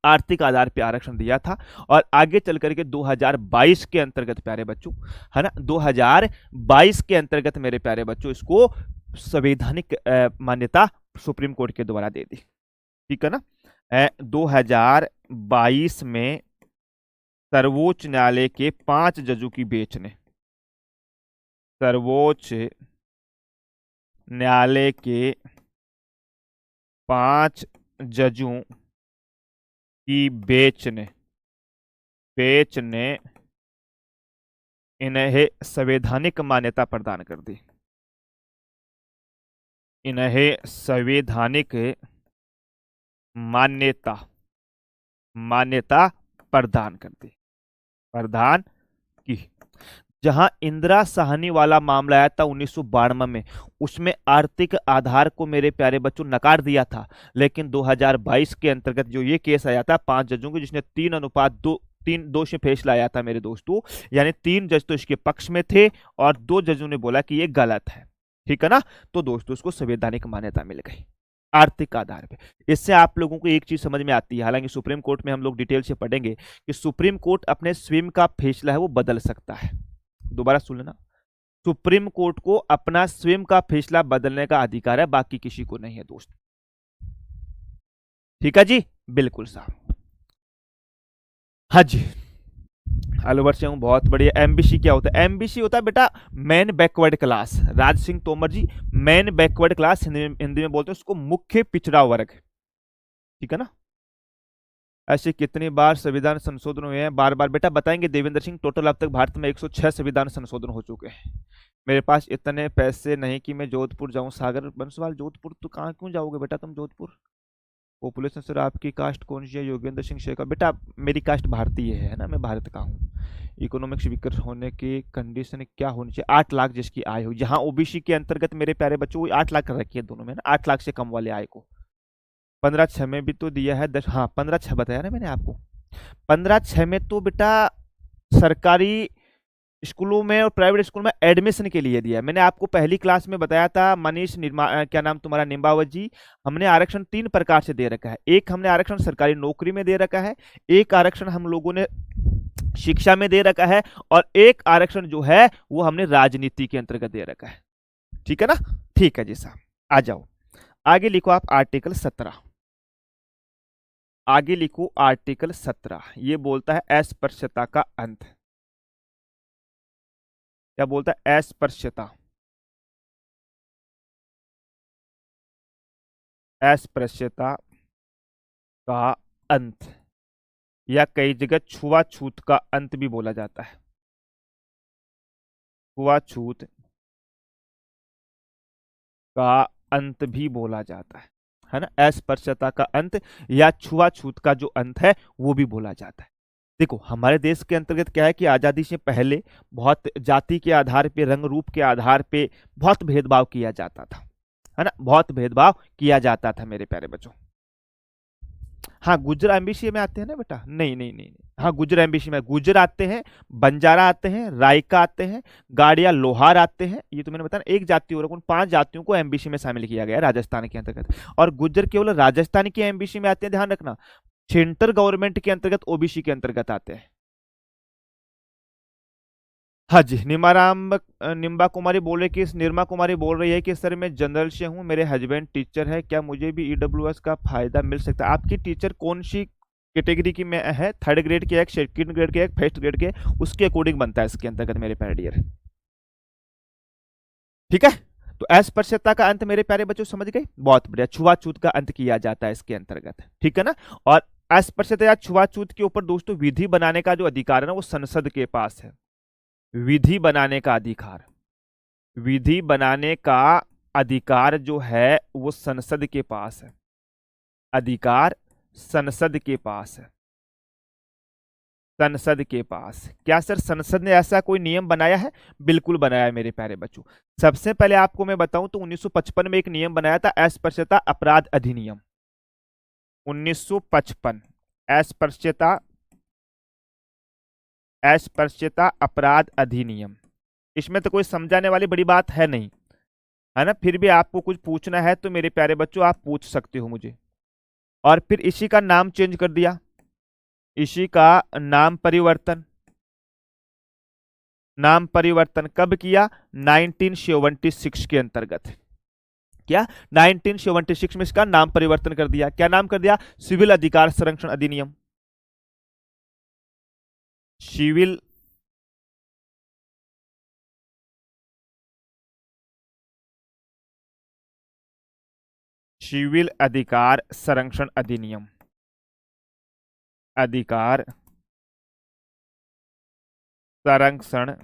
S1: आर्थिक आधार पे आरक्षण दिया था, और आगे चल करके 2022 के अंतर्गत प्यारे बच्चों, है ना, 2022 के अंतर्गत मेरे प्यारे बच्चों इसको संवैधानिक मान्यता सुप्रीम कोर्ट के द्वारा दे दी, ठीक है ना। 2022 में सर्वोच्च न्यायालय के 5 जजों की बेंच ने, सर्वोच्च न्यायालय के 5 जजों की बेंच ने इन्हें संवैधानिक मान्यता प्रदान कर दी, इन्हें संवैधानिक मान्यता प्रदान कर दी, प्रदान की। जहां इंदिरा साहनी वाला मामला आया था 1992 में, उसमें आर्थिक आधार को मेरे प्यारे बच्चों नकार दिया था, लेकिन 2022 के अंतर्गत जो ये केस आया था 5 जजों के, जिसने 3:2 से फैसला आया था मेरे दोस्तों, यानी 3 जज तो इसके पक्ष में थे और 2 जजों ने बोला कि ये गलत है, ठीक है ना। तो दोस्तों उसको संवैधानिक मान्यता मिल गई आर्थिक आधार पे। इससे आप लोगों को एक चीज समझ में आती है, हालांकि सुप्रीम कोर्ट में हम लोग डिटेल से पढ़ेंगे कि सुप्रीम कोर्ट अपने स्वयं का फैसला है वो बदल सकता है। दोबारा सुन लेना, सुप्रीम कोर्ट को अपना स्वयं का फैसला बदलने का अधिकार है, बाकी किसी को नहीं है दोस्त। ठीक है जी, बिल्कुल साहब। हाँ जी, अलवर से हूँ, बहुत बढ़िया। एमबीसी क्या होता है? एमबीसी होता है बेटा man backward class. Raj Singh Tomar जी, मैन बैकवर्ड क्लास हिंदी में बोलते हैं उसको, मुख्य पिछड़ा वर्ग। ठीक है ना। ऐसे कितनी बार संविधान संशोधन हुए हैं? बार बार बेटा बताएंगे देवेंद्र सिंह। टोटल अब तक भारत में 106 संविधान संशोधन हो चुके हैं। मेरे पास इतने पैसे नहीं कि मैं जोधपुर जाऊं। सागर बंसवाल, जोधपुर तो कहाँ क्यों जाओगे बेटा तुम जोधपुर? पॉपुलेशन सर आपकी कास्ट कौन सी है? योगेंद्र सिंह शेखर। बेटा मेरी कास्ट भारतीय है ना, मैं भारत का हूँ। इकोनॉमिक्स वीकर होने की कंडीशन क्या होनी चाहिए? 8 लाख जिसकी आय हो। यहाँ ओबीसी के अंतर्गत मेरे प्यारे बच्चों 8 लाख कर रखी है दोनों में ना, 8 लाख से कम वाले आय को। 15/6 में भी तो दिया है 10। हाँ 15/6 बताया ना मैंने आपको। 15/6 में तो बेटा सरकारी स्कूलों में और प्राइवेट स्कूल में एडमिशन के लिए दिया है। मैंने आपको पहली क्लास में बताया था मनीष क्या नाम तुम्हारा, निम्बावत जी। हमने आरक्षण 3 प्रकार से दे रखा है। एक हमने आरक्षण सरकारी नौकरी में दे रखा है, एक आरक्षण हम लोगों ने शिक्षा में दे रखा है, और एक आरक्षण जो है वो हमने राजनीति के अंतर्गत दे रखा है। ठीक है ना। ठीक है जी साहब, आ जाओ आगे लिखो आप आर्टिकल 17। आगे लिखो आर्टिकल 17। ये बोलता है अस्पृश्यता का अंत। क्या बोलता है? अस्पृश्यता, अस्पृश्यता का अंत, या कई जगह छुआछूत का अंत भी बोला जाता है। छुआछूत का अंत भी बोला जाता है ना। अस्पृश्यता का अंत या छुआछूत का जो अंत है वो भी बोला जाता है। देखो हमारे देश के अंतर्गत क्या है कि आजादी से पहले बहुत जाति के आधार पे, रंग रूप के आधार पे बहुत भेदभाव किया जाता था, है ना, बहुत भेदभाव किया जाता था मेरे प्यारे बच्चों। हाँ गुज्जर एमबीसी में आते हैं ना बेटा? नहीं नहीं नहीं नहीं। हाँ गुज्जर एमबीसी में गुज्जर आते हैं, बंजारा आते हैं, रायका आते हैं, गाड़िया लोहार आते हैं। ये तो मैंने बताया एक जाति और उन 5 जातियों को एमबीसी में शामिल किया गया है राजस्थान के अंतर्गत। और गुज्जर केवल राजस्थान की एमबीसी में आते हैं, ध्यान रखना। सेंट्रल गवर्नमेंट के अंतर्गत ओबीसी के अंतर्गत आते हैं। हाँ जी, निम्बा कुमारी बोल रही कि निर्मा कुमारी बोल रही है कि सर मैं जनरल से हूँ, मेरे हस्बैंड टीचर है, क्या मुझे भी ईडब्ल्यूएस का फायदा मिल सकता है? आपकी टीचर कौन सी कैटेगरी की में है? 3rd ग्रेड के, एक 2nd ग्रेड के, एक 1st ग्रेड के, उसके अकॉर्डिंग बनता है इसके अंतर्गत मेरे प्यारे डियर। ठीक है। तो अस्पृश्यता का अंत मेरे प्यारे बच्चों समझ गए? बहुत बढ़िया। छुआछूत का अंत किया जाता है इसके अंतर्गत। ठीक है ना। और अस्पृश्यता या छुआछूत के ऊपर दोस्तों विधि बनाने का जो अधिकार है ना वो संसद के पास है। विधि बनाने का अधिकार, विधि बनाने का अधिकार जो है वो संसद के पास है। अधिकार संसद के पास है। संसद के पास। क्या सर संसद ने ऐसा कोई नियम बनाया है? बिल्कुल बनाया है मेरे प्यारे बच्चों। सबसे पहले आपको मैं बताऊं तो 1955 में एक नियम बनाया था, अस्पृश्यता अपराध अधिनियम। 1955 अस्पृश्यता, अस्पृश्यता अपराध अधिनियम। इसमें तो कोई समझाने वाली बड़ी बात है नहीं, है ना। फिर भी आपको कुछ पूछना है तो मेरे प्यारे बच्चों आप पूछ सकते हो मुझे। और फिर इसी का नाम चेंज कर दिया, इसी का नाम परिवर्तन। नाम परिवर्तन कब किया? 1976 के अंतर्गत। क्या? 1976 में इसका नाम परिवर्तन कर दिया। क्या नाम कर दिया? सिविल अधिकार संरक्षण अधिनियम। सिविल सिविल अधिकार संरक्षण अधिनियम। अधिकार संरक्षण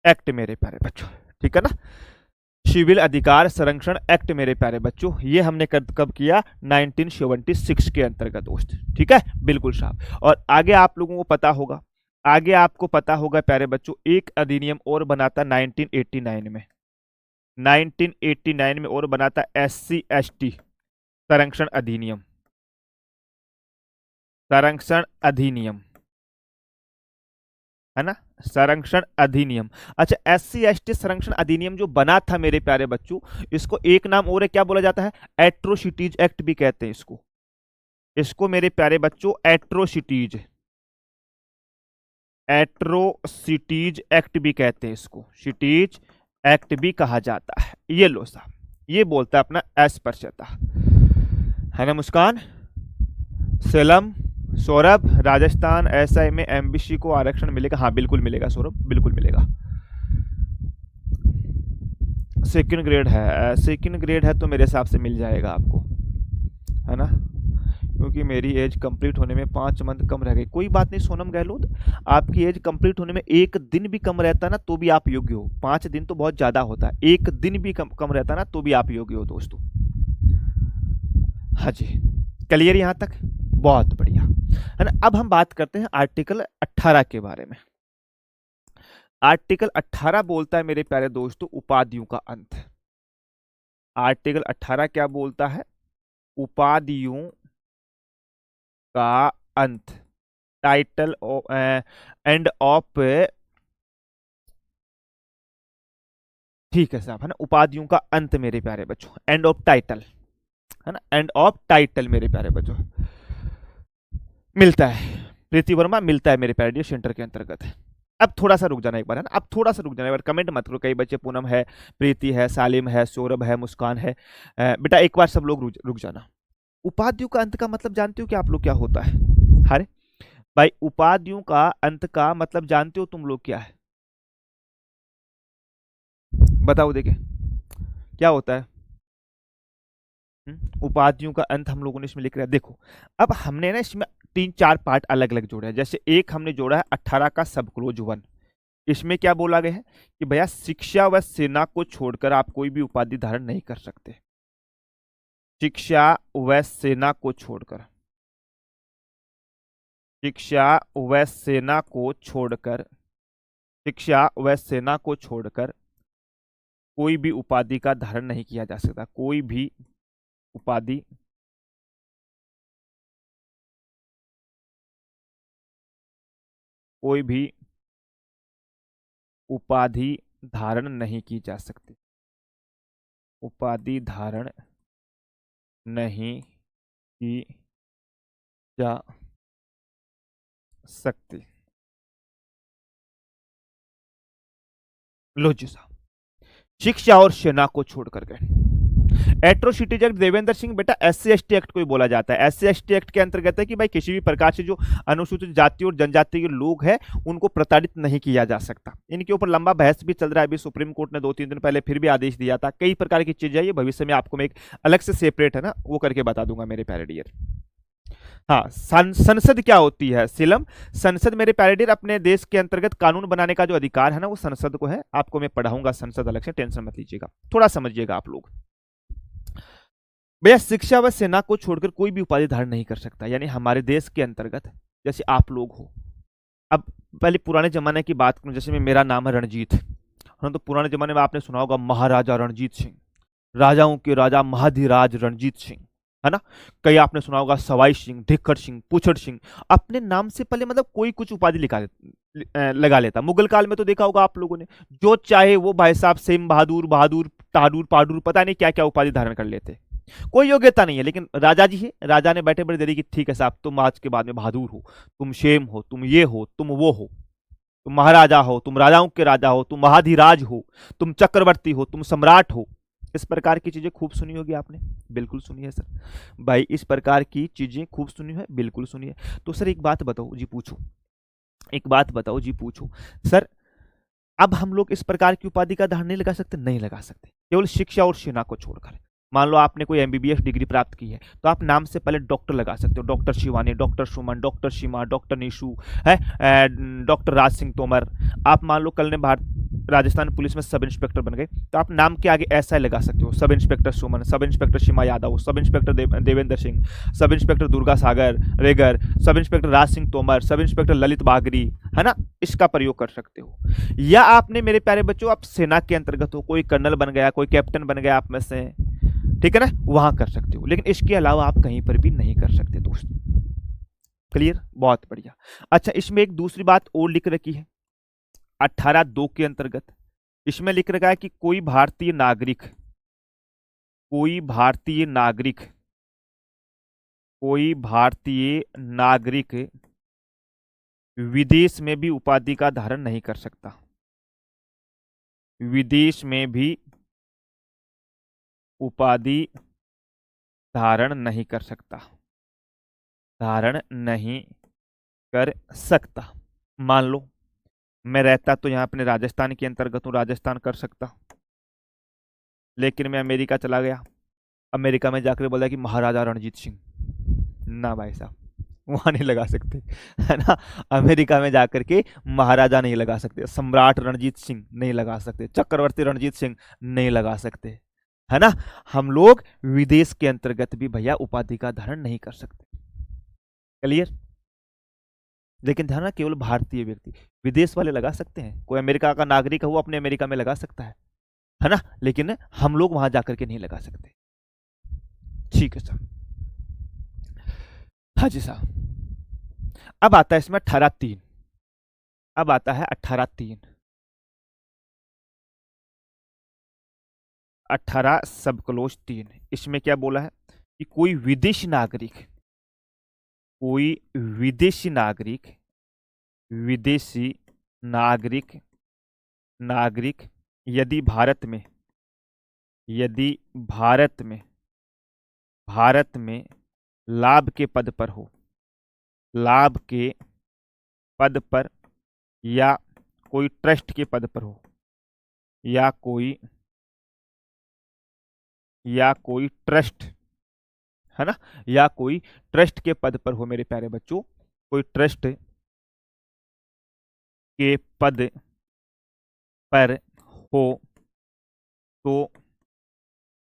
S1: एक्ट मेरे प्यारे बच्चों। ठीक है ना। सिविल अधिकार संरक्षण एक्ट मेरे प्यारे बच्चों, ये हमने कब किया? 1976 के अंतर्गत दोस्त। ठीक है, बिल्कुल साहब। और आगे आप लोगों को पता होगा, आगे आपको पता होगा प्यारे बच्चों, एक अधिनियम और बनाता 1989 में। 1989 में और बनाता SC ST संरक्षण अधिनियम। संरक्षण अधिनियम, है ना, संरक्षण अधिनियम। अच्छा SC ST संरक्षण अधिनियम जो बना था मेरे प्यारे बच्चों, इसको एक नाम और है, क्या बोला जाता है? एट्रोसिटीज एक्ट भी कहते हैं इसको। इसको मेरे प्यारे बच्चों एट्रोसिटीज, एट्रोसिटीज एक्ट भी कहते हैं इसको, सिटीज एक्ट भी कहा जाता है। ये लो साहब, ये बोलता है अपना अस्पृश्यता, है ना मुस्कान? सेलम, सौरभ, राजस्थान एसआई में एमबीसी को आरक्षण मिलेगा? हाँ बिल्कुल मिलेगा सौरभ, बिल्कुल मिलेगा। सेकंड ग्रेड है, सेकंड ग्रेड है तो मेरे हिसाब से मिल जाएगा आपको, है ना, क्योंकि मेरी एज कंप्लीट होने में 5 मंथ कम रह गई। कोई बात नहीं सोनम गहलोत, आपकी एज कंप्लीट होने में 1 दिन भी कम रहता है ना तो भी आप योग्य हो। 5 दिन तो बहुत ज्यादा होता है, 1 दिन भी कम रहता है ना तो भी आप योग्य हो दोस्तों। हाँ जी, क्लियर यहाँ तक? बहुत बढ़िया, है ना। अब हम बात करते हैं आर्टिकल 18 के बारे में। आर्टिकल 18 बोलता है मेरे प्यारे दोस्तों उपाधियों का अंत। आर्टिकल 18 क्या बोलता है? उपाधियों का अंत, टाइटल एंड ऑफ, ठीक है साहब, है ना, उपाधियों का अंत मेरे प्यारे बच्चों, एंड ऑफ टाइटल, है ना, एंड ऑफ टाइटल मेरे प्यारे बच्चों मिलता है। प्रीति वर्मा मिलता है मेरे प्यारे डियर सेंटर के अंतर्गत। अब थोड़ा सा रुक जाना एक बार, है ना, अब थोड़ा सा रुक जाना एक बार, कमेंट मत करो। कई बच्चे पूनम है, प्रीति है, सालिम है, सौरभ है, मुस्कान है, बेटा एक बार सब लोग रुक जाना। उपाधियों का अंत का मतलब जानते हो कि आप लोग क्या होता है? अरे भाई उपाधियों का अंत का मतलब जानते हो तुम लोग क्या है? बताओ देखे क्या होता है? उपाधियों का अंत हम लोगों ने इसमें लिख रहा है। देखो अब हमने ना इसमें 3-4 पार्ट अलग अलग जोड़े हैं। जैसे एक हमने जोड़ा है 18 का सब क्लोज 1। इसमें क्या बोला गया है कि भैया शिक्षा व सेना को छोड़कर आप कोई भी उपाधि धारण नहीं कर सकते। शिक्षा व सेना को छोड़कर, शिक्षा व सेना को छोड़कर, शिक्षा व सेना को छोड़कर कोई भी उपाधि का धारण नहीं किया जा सकता। कोई भी उपाधि, कोई भी उपाधि धारण नहीं की जा सकती, उपाधि धारण नहीं की जा सकती। लो जी साहब, शिक्षा और सेना को छोड़ करके एट्रोसिटीज एक्ट देवेंद्र सिंह बेटा एससी एसटी एक्ट को ही बोला जाता है। एससी एसटी एक्ट के अंतर्गत है कि भाई किसी भी प्रकार से जो अनुसूचित जाति और जनजाति के लोग हैं उनको प्रताड़ित नहीं किया जा सकता। इनके ऊपर लंबा बहस भी चल रहा है, अभी सुप्रीम कोर्ट ने 2-3 दिन पहले फिर भी आदेश दिया था। कई प्रकार की चीजें ये भविष्य में आपको मैं एक अलग से सेपरेट है ना वो करके बता दूंगा मेरे प्यारे डियर। हाँ, संसद क्या होती है सिलम? संसद मेरे प्यारे डियर अपने देश के अंतर्गत कानून बनाने का जो अधिकार है ना वो संसद को है। आपको मैं पढ़ाऊंगा संसद अलग से, टेंशन मत लीजिएगा, थोड़ा समझिएगा आप लोग। भैया शिक्षा व सेना को छोड़कर कोई भी उपाधि धारण नहीं कर सकता, यानी हमारे देश के अंतर्गत जैसे आप लोग हो। अब पहले पुराने जमाने की बात करूं, जैसे मेरा नाम है रणजीत, हाँ, तो पुराने जमाने में आपने सुना होगा महाराजा रणजीत सिंह, राजाओं के राजा महाधिराज रणजीत सिंह, है ना। कई आपने सुना होगा सवाई सिंह, धिक्कर सिंह, पुछड़ सिंह। अपने नाम से पहले मतलब कोई कुछ उपाधि लगा लेता। मुगल काल में तो देखा होगा आप लोगों ने, जो चाहे वो भाई साहब सेम बहादुर, बहादुर, ताडूर, पाडूर, पता नहीं क्या क्या उपाधि धारण कर लेते। कोई योग्यता नहीं है, लेकिन राजा जी है, राजा ने बैठे बड़े देरी की ठीक है साहब तुम आज के बाद में बहादुर हो, तुम शेम हो, तुम ये हो, तुम वो हो, तुम महाराजा हो, तुम राजाओं के राजा हो, तुम महाधिराज हो, तुम चक्रवर्ती हो, तुम सम्राट हो। इस प्रकार की चीजें खूब सुनी होगी आपने, बिल्कुल सुनी है सर भाई, इस प्रकार की चीजें खूब सुनी है, बिल्कुल सुनी है। तो सर एक बात बताओ जी, पूछो एक बात बताओ जी, पूछो सर, अब हम लोग इस प्रकार की उपाधि का धारण नहीं लगा सकते? नहीं लगा सकते, केवल शिक्षा और सेना को छोड़कर। मान लो आपने कोई एमबीबीएस डिग्री प्राप्त की है तो आप नाम से पहले डॉक्टर लगा सकते हो, डॉक्टर शिवानी, डॉक्टर सुमन, डॉक्टर सीमा, डॉक्टर निशु है, डॉक्टर राज सिंह तोमर। आप मान लो कल ने राजस्थान पुलिस में सब इंस्पेक्टर बन गए तो आप नाम के आगे ऐसा लगा सकते हो, सब इंस्पेक्टर सुमन, सब इंस्पेक्टर सीमा Yadav, sub inspector Devendra Singh, sub inspector Durga सागर Regar, sub inspector Raj Singh Tomar, sub inspector Lalit बागरी, है ना। इसका प्रयोग कर सकते हो। या आपने मेरे प्यारे बच्चों आप सेना के अंतर्गत हो, कोई कर्नल बन गया, कोई कैप्टन बन गया आप में से, ठीक है ना, वहां कर सकते हो, लेकिन इसके अलावा आप कहीं पर भी नहीं कर सकते दोस्त। क्लियर? बहुत बढ़िया। अच्छा इसमें एक दूसरी बात और लिख रखी है 18(2) के अंतर्गत, इसमें लिख रखा है कि कोई भारतीय नागरिक, कोई भारतीय नागरिक, कोई भारतीय नागरिक विदेश में भी उपाधि का धारण नहीं कर सकता, विदेश में भी उपाधि धारण नहीं कर सकता, धारण नहीं कर सकता। मान लो मैं रहता तो यहाँ अपने राजस्थान के अंतर्गत हूँ, राजस्थान कर सकता, लेकिन मैं अमेरिका चला गया, अमेरिका में जाकर बोला कि महाराजा रणजीत सिंह, ना भाई साहब वहां नहीं लगा सकते, है ना। अमेरिका में जाकर के महाराजा नहीं लगा सकते, सम्राट रणजीत सिंह नहीं लगा सकते, चक्रवर्ती रणजीत सिंह नहीं लगा सकते, है ना। हम लोग विदेश के अंतर्गत भी भैया उपाधि का धारण नहीं कर सकते, क्लियर। लेकिन ध्यान रखना, केवल भारतीय व्यक्ति, विदेश वाले लगा सकते हैं, कोई अमेरिका का नागरिक है वो अपने अमेरिका में लगा सकता है ना, लेकिन हम लोग वहां जाकर के नहीं लगा सकते। ठीक है साहब, हाँ जी साहब। अब आता है इसमें 18(3), अब आता है 18(3), 18 सब क्लोज 3। इसमें क्या बोला है कि कोई विदेशी नागरिक, कोई विदेशी नागरिक, विदेशी नागरिक, नागरिक यदि भारत में, यदि भारत में, भारत में लाभ के पद पर हो, लाभ के पद पर या कोई ट्रस्ट के पद पर हो, या कोई ट्रस्ट, है ना, या कोई ट्रस्ट के पद पर हो मेरे प्यारे बच्चों, कोई ट्रस्ट के पद पर हो, तो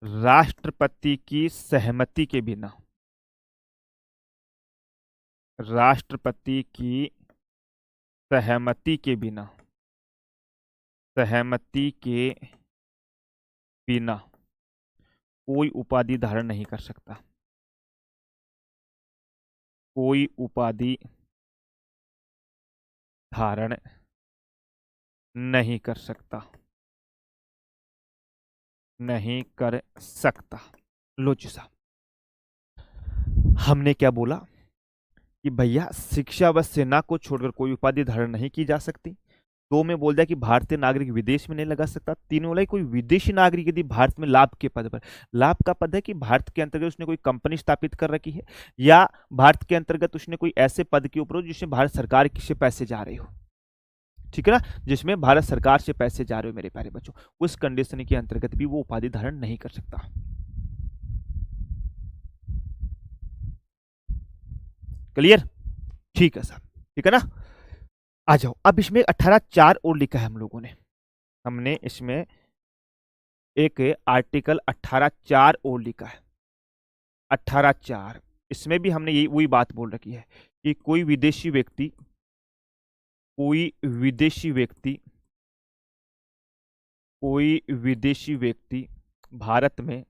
S1: राष्ट्रपति की सहमति के बिना, राष्ट्रपति की सहमति के बिना, सहमति के बिना कोई उपाधि धारण नहीं कर सकता, कोई उपाधि धारण नहीं कर सकता, नहीं कर सकता। लो जी साहब, हमने क्या बोला कि भैया शिक्षा व सेना को छोड़कर कोई उपाधि धारण नहीं की जा सकती। 2 में बोल दिया कि भारतीय नागरिक विदेश में नहीं लगा सकता। 3 में बोला कि कोई विदेशी नागरिक यदि भारत में लाभ के पद पर, लाभ का पद है कि भारत के अंतर्गत उसने कोई कंपनी स्थापित कर रखी है, या भारत के अंतर्गत उसने कोई ऐसे पद के ऊपर हो जिसमें भारत सरकार से पैसे जा रहे हो, ठीक है ना, जिसमें भारत सरकार से पैसे जा रहे हो मेरे प्यारे बच्चों, उस कंडीशन के अंतर्गत भी वो उपाधि धारण नहीं कर सकता। क्लियर, ठीक है साहब, ठीक है ना। आ जाओ, अब इसमें 18(4) और लिखा है हम लोगों ने, हमने इसमें एक आर्टिकल 18(4) और लिखा है। 18(4) इसमें भी हमने यही वही बात बोल रखी है कि कोई विदेशी व्यक्ति, कोई विदेशी व्यक्ति, कोई विदेशी व्यक्ति भारत में,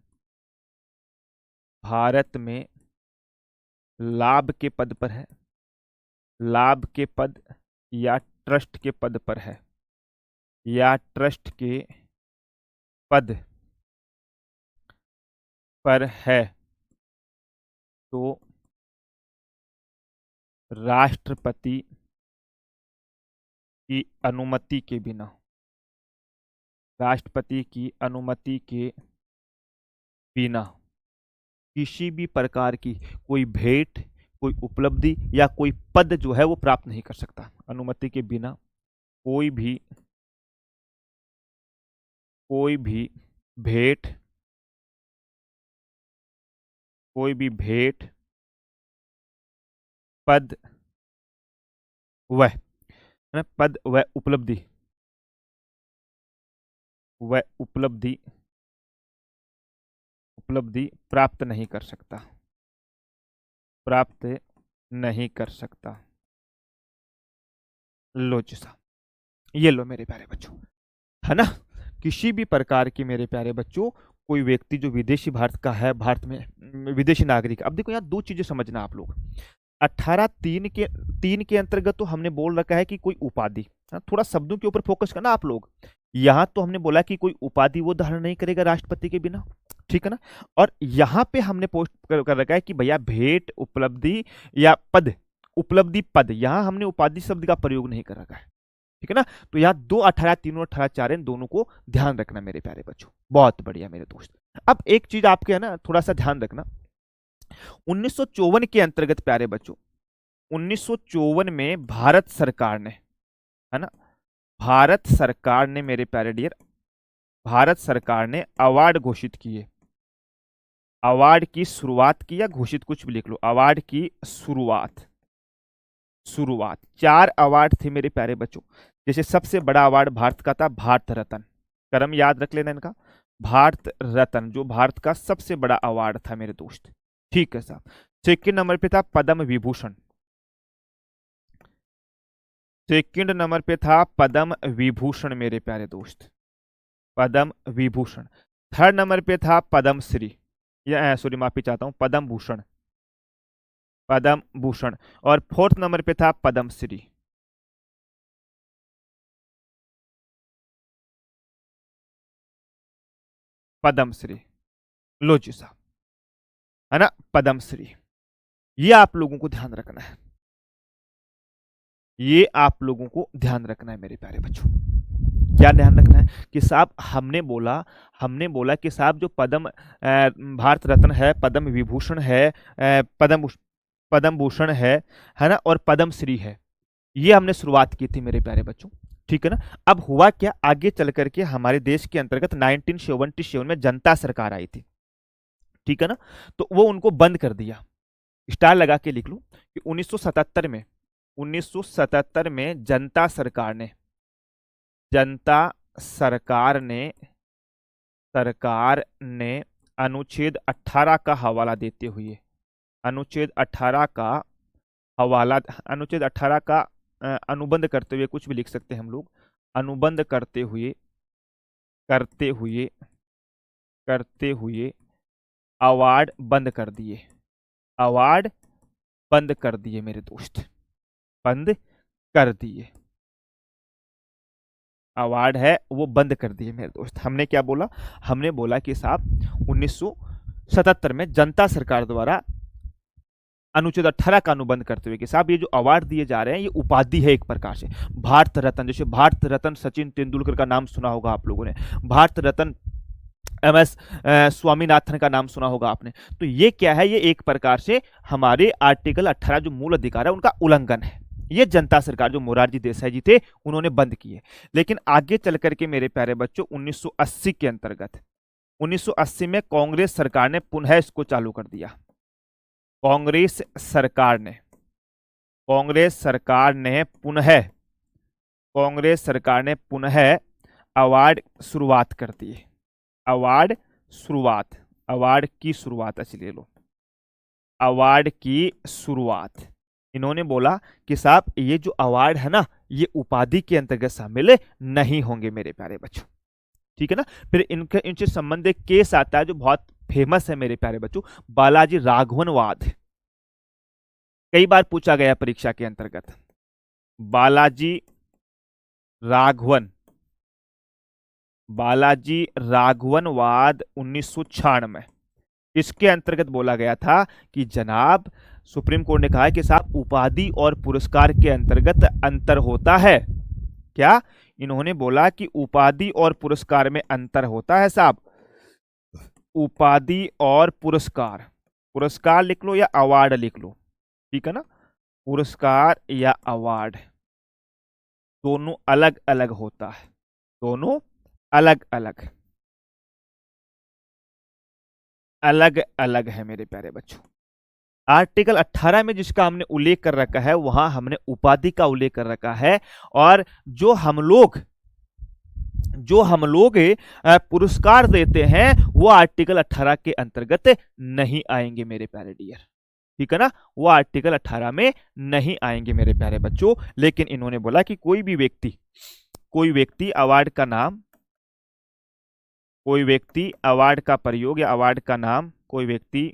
S1: भारत में लाभ के पद पर है, लाभ के पद या ट्रस्ट के पद पर है, या ट्रस्ट के पद पर है, तो राष्ट्रपति की अनुमति के बिना, राष्ट्रपति की अनुमति के बिना किसी भी प्रकार की कोई भेंट, कोई उपलब्धि या कोई पद जो है वो प्राप्त नहीं कर सकता। अनुमति के बिना कोई भी भेंट, कोई भी भेंट, पद व उपलब्धि, उपलब्धि प्राप्त नहीं कर सकता, प्राप्त नहीं कर सकता। लो जी साहब, ये लो मेरे प्यारे बच्चों, है ना। किसी भी प्रकार की मेरे प्यारे बच्चों कोई व्यक्ति जो विदेशी भारत का है, भारत में विदेशी नागरिक। अब देखो यहाँ 2 चीजें समझना आप लोग। 18(3) के अंतर्गत तो हमने बोल रखा है कि कोई उपाधि, थोड़ा शब्दों के ऊपर फोकस करना आप लोग। यहाँ तो हमने बोला कि कोई उपाधि वो धारण नहीं करेगा राष्ट्रपति के बिना, ठीक है ना। और यहाँ पे हमने पोस्ट कर रखा है कि भैया भेंट, उपलब्धि या पद, उपलब्धि पद, यहां हमने उपाधि शब्द का प्रयोग नहीं कर रखा है, ठीक है ना। तो यहाँ 2 18 3 18 4 इन दोनों को ध्यान रखना मेरे प्यारे बच्चों। बहुत बढ़िया मेरे दोस्त। अब एक चीज आपके है ना थोड़ा सा ध्यान रखना, 1954 के अंतर्गत प्यारे बच्चों, 1954 में भारत सरकार ने, है ना, भारत सरकार ने मेरे प्यारे डियर, भारत सरकार ने अवार्ड घोषित किए। अवार्ड की शुरुआत की या घोषित कुछ भी लिख लो, अवार्ड की शुरुआत, शुरुआत 4 अवार्ड थे मेरे प्यारे बच्चों। जैसे सबसे बड़ा अवार्ड भारत का था भारत रत्न, क्रम याद रख लेना इनका, भारत रत्न जो भारत का सबसे बड़ा अवार्ड था मेरे दोस्त, ठीक है साहब। सेकंड नंबर पे था पद्म विभूषण, सेकंड नंबर पे था पद्म विभूषण मेरे प्यारे दोस्त, पद्म विभूषण। थर्ड नंबर पे था पद्म श्री, या सॉरी माफी चाहता हूं, पद्म भूषण, पद्म भूषण। और फोर्थ नंबर पे था पद्म श्री, पद्म श्री, लो जी साहब, है ना, पद्म श्री। ये आप लोगों को ध्यान रखना है, ये आप लोगों को ध्यान रखना है मेरे प्यारे बच्चों। क्या ध्यान रखना है कि साहब हमने बोला कि साहब जो पद्म भारत रत्न है, पद्म विभूषण है, पद्म भूषण है ना, और पद्म श्री है, ये हमने शुरुआत की थी मेरे प्यारे बच्चों, ठीक है ना। अब हुआ क्या, आगे चल करके हमारे देश के अंतर्गत 1977 में जनता सरकार आई थी, ठीक है ना, तो वो उनको बंद कर दिया। स्टार लगा के लिख लो कि 1977 में जनता सरकार ने अनुच्छेद 18 का हवाला देते हुए, अनुच्छेद 18 का हवाला, अनुच्छेद 18 का अनुबंध करते हुए, कुछ भी लिख सकते हैं हम लोग, अनुबंध करते हुए अवार्ड बंद कर दिए, अवार्ड बंद कर दिए मेरे दोस्त, बंद कर दिए, अवार्ड है वो बंद कर दिए मेरे दोस्त। हमने क्या बोला, हमने बोला कि साहब 1977 में जनता सरकार द्वारा अनुच्छेद 18 का अनुबंध करते हुए कि साहब ये जो अवार्ड दिए जा रहे हैं ये उपाधि है एक प्रकार से, भारत रत्न, जैसे भारत रत्न सचिन तेंदुलकर का नाम सुना होगा आप लोगों ने, भारत रत्न MS स्वामीनाथन का नाम सुना होगा आपने, तो ये क्या है, ये एक प्रकार से हमारे आर्टिकल 18 जो मूल अधिकार है उनका उल्लंघन है। ये जनता सरकार जो मोरारजी देसाई जी थे उन्होंने बंद किए। लेकिन आगे चल करके मेरे प्यारे बच्चों 1980 के अंतर्गत, 1980 में कांग्रेस सरकार ने पुनः इसको चालू कर दिया। कांग्रेस सरकार ने पुनः अवार्ड शुरुआत कर दी, अवार्ड की शुरुआत, अच्छी ले लो, अवार्ड की शुरुआत। इन्होंने बोला कि साहब ये जो अवार्ड है ना ये उपाधि के अंतर्गत शामिल नहीं होंगे मेरे प्यारे बच्चों, ठीक है ना। फिर इनसे संबंधित एक केस आता है जो बहुत फेमस है मेरे प्यारे बच्चों, बालाजी राघवनवाद, कई बार पूछा गया परीक्षा के अंतर्गत, बालाजी राघवनवाद 1996, इसके अंतर्गत बोला गया था कि जनाब सुप्रीम कोर्ट ने कहा है कि साहब उपाधि और पुरस्कार के अंतर्गत अंतर होता है। क्या इन्होंने बोला कि उपाधि और पुरस्कार में अंतर होता है साहब, उपाधि और पुरस्कार, पुरस्कार लिख लो या अवार्ड लिख लो, ठीक है ना, पुरस्कार या अवार्ड दोनों अलग अलग होता है, दोनों अलग अलग है मेरे प्यारे बच्चों। आर्टिकल 18 में जिसका हमने उल्लेख कर रखा है वहां हमने उपाधि का उल्लेख कर रखा है, और जो हम लोग पुरस्कार देते हैं वो आर्टिकल 18 के अंतर्गत नहीं आएंगे मेरे प्यारे डियर, ठीक है ना, वो आर्टिकल 18 में नहीं आएंगे मेरे प्यारे बच्चों। लेकिन इन्होंने बोला कि कोई व्यक्ति अवार्ड का नाम, कोई व्यक्ति अवार्ड का प्रयोग या अवार्ड का नाम, कोई व्यक्ति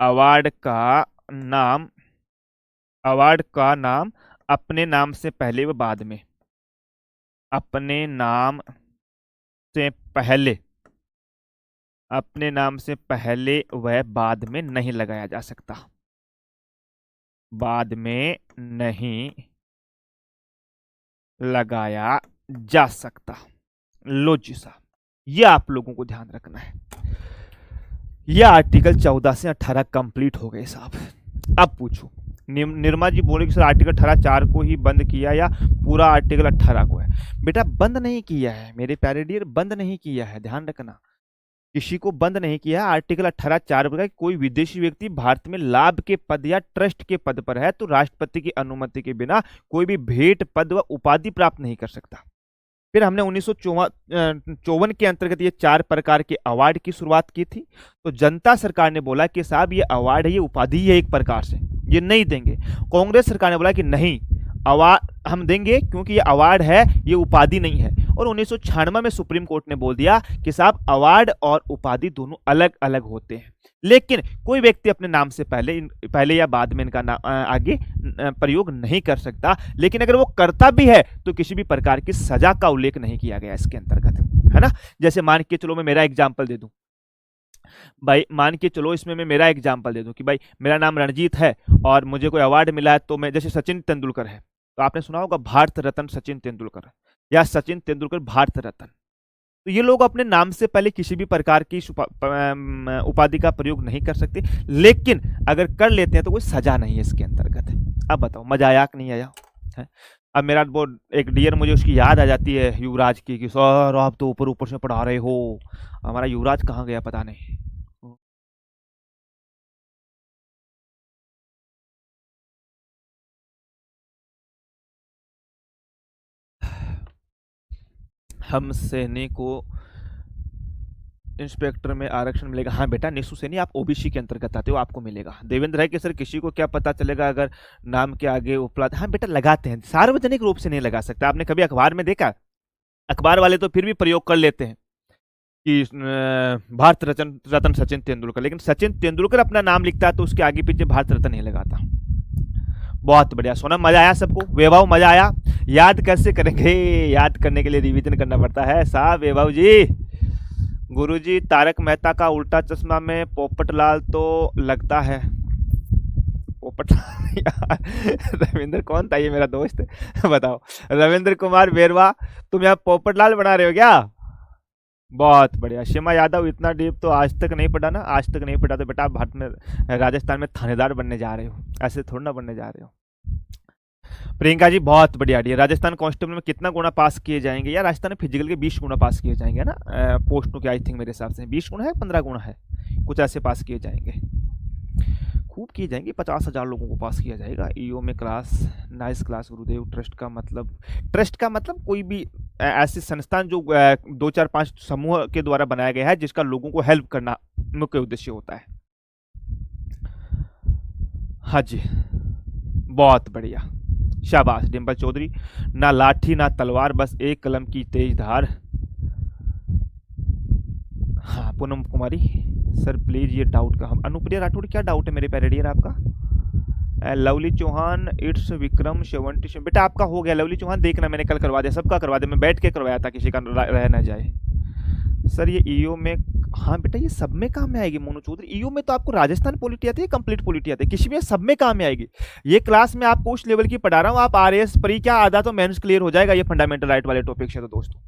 S1: अवार्ड का नाम अपने नाम से पहले व बाद में, अपने नाम से पहले व बाद में नहीं लगाया जा सकता, बाद में नहीं लगाया जा सकता। लो जी साहब, ये आप लोगों को ध्यान रखना है। ये आर्टिकल 14 से 18 कंप्लीट हो गए साहब। अब पूछो, निर्मा जी बोले कि सर आर्टिकल 18(4) को ही बंद किया या पूरा आर्टिकल 18 को है? बेटा बंद नहीं किया है मेरे प्यारे डियर, बंद नहीं किया है, ध्यान रखना, किसी को बंद नहीं किया। आर्टिकल 18(4) बोला कि कोई विदेशी व्यक्ति भारत में लाभ के पद या ट्रस्ट के पद पर है तो राष्ट्रपति की अनुमति के बिना कोई भी भेंट, पद व उपाधि प्राप्त नहीं कर सकता। फिर हमने 1954 के अंतर्गत ये 4 प्रकार के अवार्ड की शुरुआत की थी। तो जनता सरकार ने बोला कि साहब ये अवार्ड है, ये उपाधि है, एक प्रकार से ये नहीं देंगे। कांग्रेस सरकार ने बोला कि नहीं, अवार्ड हम देंगे क्योंकि ये अवार्ड है, ये उपाधि नहीं है। और 1996 में सुप्रीम कोर्ट ने बोल दिया कि साहब अवार्ड और उपाधि दोनों अलग अलग होते हैं, लेकिन कोई व्यक्ति अपने नाम से पहले या बाद में इनका आगे प्रयोग नहीं कर सकता। लेकिन अगर वो करता भी है तो किसी भी प्रकार की सजा का उल्लेख नहीं किया गया इसके अंतर्गत, है ना। जैसे मान के चलो मैं मेरा एग्जाम्पल दे दूं भाई, मान के चलो इसमें मैं मेरा एग्जाम्पल दे दूं कि भाई मेरा नाम रणजीत है और मुझे कोई अवार्ड मिला है, तो मैं, जैसे सचिन तेंदुलकर है तो आपने सुना होगा भारत रत्न सचिन तेंदुलकर या सचिन तेंदुलकर भारत रत्न। तो ये लोग अपने नाम से पहले किसी भी प्रकार की उपाधि का प्रयोग नहीं कर सकते, लेकिन अगर कर लेते हैं तो कोई सजा नहीं है इसके अंतर्गत। अब बताओ मजा आया कि नहीं आया है? अब मेरा वो एक डियर मुझे उसकी याद आ जाती है युवराज की कि सर आप तो ऊपर ऊपर से पढ़ा रहे हो, हमारा युवराज कहाँ गया पता नहीं। हम सैनिक को इंस्पेक्टर में आरक्षण मिलेगा। हाँ बेटा निशु सैनी आप ओबीसी के अंतर्गत आते हो, आपको मिलेगा। देवेंद्र है कि सर किसी को क्या पता चलेगा अगर नाम के आगे उपलब्ध? हाँ बेटा लगाते हैं, सार्वजनिक रूप से नहीं लगा सकता। आपने कभी अखबार में देखा? अखबार वाले तो फिर भी प्रयोग कर लेते हैं कि भारत रत्न सचिन तेंदुलकर, लेकिन सचिन तेंदुलकर अपना नाम लिखता है तो उसके आगे पीछे भारत रत्न नहीं लगाता। बहुत बढ़िया सोनम, मजा आया सबको? वैभव मजा आया? याद कैसे करेंगे? याद करने के लिए रिवीजन करना पड़ता है साहब। वैभव जी, गुरुजी तारक मेहता का उल्टा चश्मा में पोपटलाल तो लगता है। पोपटलाल यार रविंद्र कौन था? ये मेरा दोस्त है बताओ। रविंद्र कुमार बेरवा, तुम यहाँ पोपटलाल बना रहे हो क्या? बहुत बढ़िया। शिमा यादव, इतना डीप तो आज तक नहीं पढ़ा ना? आज तक नहीं पढ़ा तो बेटा आप भारत में राजस्थान में थानेदार बनने जा रहे हो, ऐसे थोड़ा ना बनने जा रहे हो। प्रियंका जी बहुत बढ़िया डी। राजस्थान कांस्टेबल में कितना गुना पास किए जाएंगे? यार राजस्थान में फिजिकल के 20 गुना पास किए जाएंगे ना, पोस्टों के आई थिंक मेरे हिसाब से 20 गुना है, 15 गुना है, कुछ ऐसे पास किए जाएंगे, खूब किए जाएंगे। 50,000 लोगों को पास किया जाएगा। ईओ में क्लास, नाइस क्लास गुरुदेव। ट्रस्ट का मतलब कोई भी ऐसी संस्थान जो 2, 4, 5 समूह के द्वारा बनाया गया है जिसका लोगों को हेल्प करना मुख्य उद्देश्य होता है। हाँ जी बहुत बढ़िया, शाबाश डिम्पल चौधरी। ना लाठी ना तलवार, बस एक कलम की तेज धार। हाँ पूनम कुमारी, सर प्लीज ये डाउट का हम। अनुप्रिया राठौड़ क्या डाउट है मेरे प्यारे डियर आपका? Lovely Chauhan, it's Vikram 70। बेटा आपका हो गया लवली चौहान, देखना मैंने कल करवा दिया, सबका करवा दिया, मैं बैठ के करवाया था, किसी का रह ना जाए। सर ये ईओ में, हाँ बेटा ये सब में काम में आएगी मोनू चौधरी। ईओ में तो आपको राजस्थान पॉलिटी आती है, कंप्लीट पॉलिटी आती है, किसी में सब में काम में आएगी। ये क्लास में आपको उस लेवल की पढ़ा रहा हूँ, आप आरएएस परी क्या आधा तो मेंस क्लियर हो जाएगा ये फंडामेंटल राइट वाले टॉपिक से। तो दोस्तों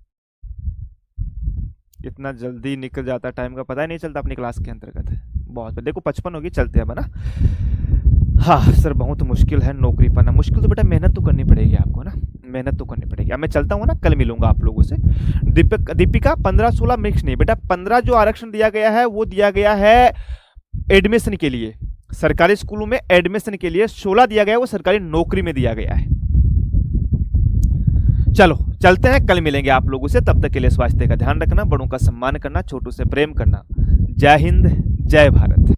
S1: इतना जल्दी निकल जाता है टाइम का पता ही नहीं चलता अपनी क्लास के अंतर्गत। बहुत देखो 55 होगी, चलते हैं ना। हाँ सर बहुत मुश्किल है नौकरी पाना। मुश्किल तो बेटा मेहनत तो करनी पड़ेगी आपको ना, मेहनत तो करनी पड़ेगी। अब मैं चलता हूँ ना, कल मिलूंगा आप लोगों से। दीपिका 15-16 मिक्स नहीं बेटा, 15 जो आरक्षण दिया गया है वो दिया गया है एडमिशन के लिए, सरकारी स्कूलों में एडमिशन के लिए। 16 दिया गया है वो सरकारी नौकरी में दिया गया है। चलो चलते हैं, कल मिलेंगे आप लोगों से। तब तक के लिए स्वास्थ्य का ध्यान रखना, बड़ों का सम्मान करना, छोटों से प्रेम करना। जय हिंद, जय भारत।